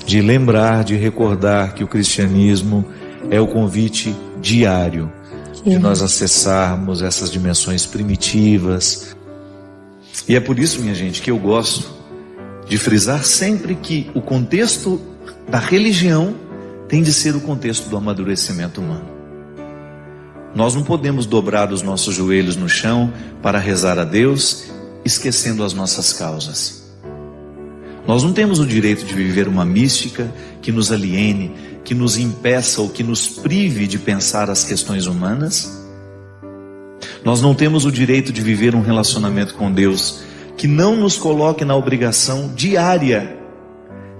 de lembrar, de recordar que o cristianismo é o convite diário de nós acessarmos essas dimensões primitivas. E é por isso, minha gente, que eu gosto de frisar sempre que o contexto da religião tem de ser o contexto do amadurecimento humano. Nós não podemos dobrar os nossos joelhos no chão para rezar a Deus, esquecendo as nossas causas. Nós não temos o direito de viver uma mística que nos aliene, que nos impeça ou que nos prive de pensar as questões humanas. Nós não temos o direito de viver um relacionamento com Deus que não nos coloque na obrigação diária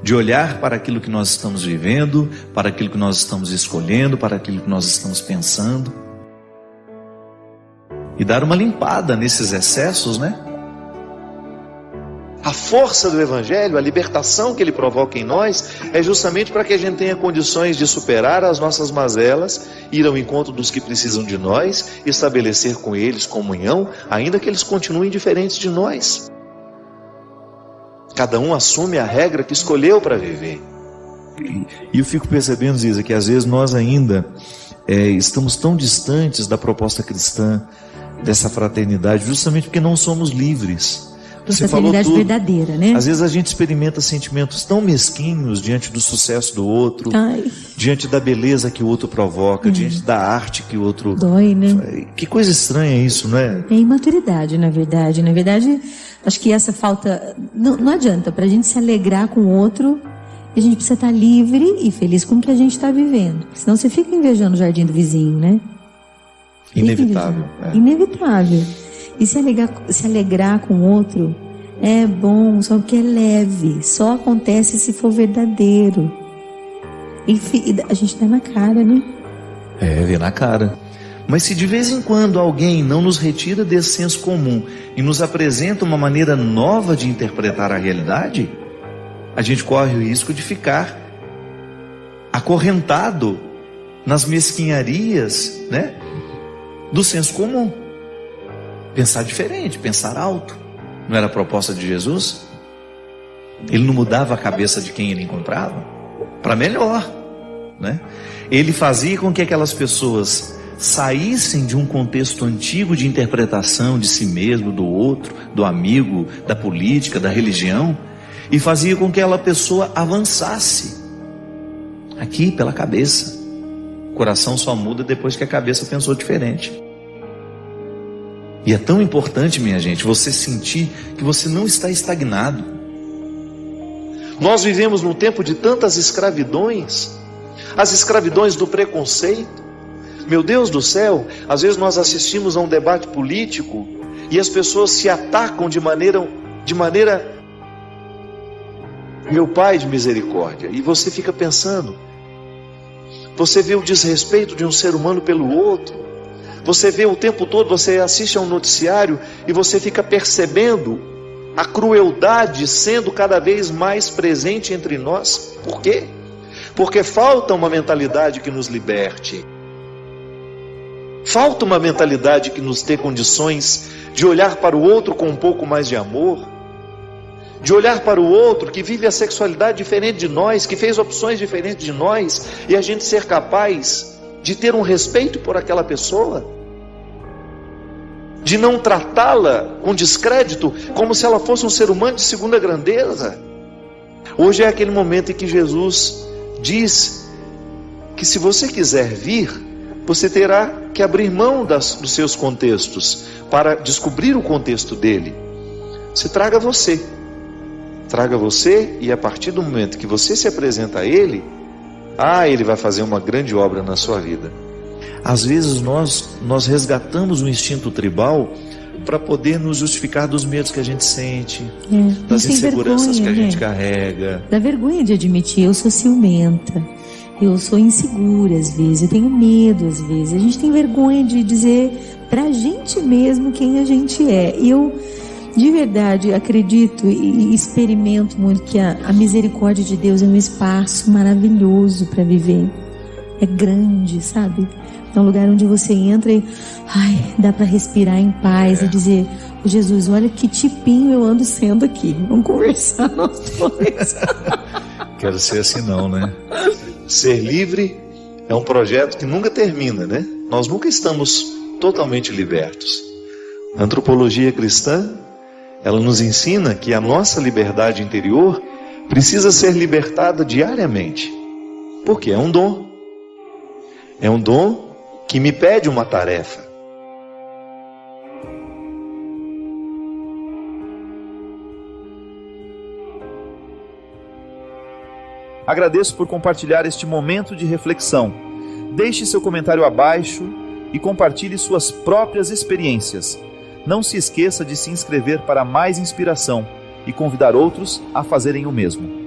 de olhar para aquilo que nós estamos vivendo, para aquilo que nós estamos escolhendo, para aquilo que nós estamos pensando, e dar uma limpada nesses excessos, né? A força do Evangelho, a libertação que ele provoca em nós, é justamente para que a gente tenha condições de superar as nossas mazelas, ir ao encontro dos que precisam de nós, estabelecer com eles comunhão, ainda que eles continuem diferentes de nós. Cada um assume a regra que escolheu para viver. E eu fico percebendo, Ziza, que às vezes nós ainda estamos tão distantes da proposta cristã, dessa fraternidade, justamente porque não somos livres. Você falou tudo. Verdadeira, né? Às vezes a gente experimenta sentimentos tão mesquinhos diante do sucesso do outro, diante da beleza que o outro provoca, diante da arte que o outro... Dói, né? Que coisa estranha isso, não é? É imaturidade, na verdade. Na verdade, acho que essa falta... Não adianta, para a gente se alegrar com o outro, a gente precisa estar livre e feliz com o que a gente está vivendo. Senão você fica invejando o jardim do vizinho, né? Inevitável. Inevitável. E se alegrar com o outro é bom, só que é leve. Só acontece se for verdadeiro. E a gente dá na cara, né? Vê na cara. Mas se de vez em quando alguém não nos retira desse senso comum e nos apresenta uma maneira nova de interpretar a realidade, a gente corre o risco de ficar acorrentado nas mesquinharias, né, do senso comum. Pensar diferente, pensar alto. Não era a proposta de Jesus? Ele não mudava a cabeça de quem ele encontrava para melhor, né? Ele fazia com que aquelas pessoas saíssem de um contexto antigo de interpretação de si mesmo, do outro, do amigo, da política, da religião, e fazia com que aquela pessoa avançasse aqui pela cabeça. O coração só muda depois que a cabeça pensou diferente. E é tão importante, minha gente, você sentir que você não está estagnado. Nós vivemos num tempo de tantas escravidões, as escravidões do preconceito. Meu Deus do céu, às vezes nós assistimos a um debate político e as pessoas se atacam de maneira, meu Pai de misericórdia, e você fica pensando, você vê o desrespeito de um ser humano pelo outro, você vê o tempo todo, você assiste a um noticiário e você fica percebendo a crueldade sendo cada vez mais presente entre nós. Por quê? Porque falta uma mentalidade que nos liberte. Falta uma mentalidade que nos dê condições de olhar para o outro com um pouco mais de amor, de olhar para o outro que vive a sexualidade diferente de nós, que fez opções diferentes de nós, e a gente ser capaz de ter um respeito por aquela pessoa, de não tratá-la com descrédito, como se ela fosse um ser humano de segunda grandeza. Hoje é aquele momento em que Jesus diz que se você quiser vir, você terá que abrir mão dos seus contextos para descobrir o contexto dele. Se traga você, e a partir do momento que você se apresenta a ele, ele vai fazer uma grande obra na sua vida. Às vezes nós resgatamos o instinto tribal para poder nos justificar dos medos que a gente sente, das inseguranças que a gente carrega. Dá vergonha de admitir, eu sou ciumenta, eu sou insegura às vezes, eu tenho medo às vezes. A gente tem vergonha de dizer pra gente mesmo quem a gente é. E eu, de verdade, acredito e experimento muito que a misericórdia de Deus é um espaço maravilhoso para viver. É grande, sabe? É um lugar onde você entra e dá para respirar em paz e dizer: Jesus, olha que tipinho eu ando sendo aqui. Vamos conversar nós dois. Quero ser assim não, né? Ser livre é um projeto que nunca termina, né? Nós nunca estamos totalmente libertos. A antropologia cristã, ela nos ensina que a nossa liberdade interior precisa ser libertada diariamente. Porque é um dom. É um dom que me pede uma tarefa. Agradeço por compartilhar este momento de reflexão. Deixe seu comentário abaixo e compartilhe suas próprias experiências. Não se esqueça de se inscrever para mais inspiração e convidar outros a fazerem o mesmo.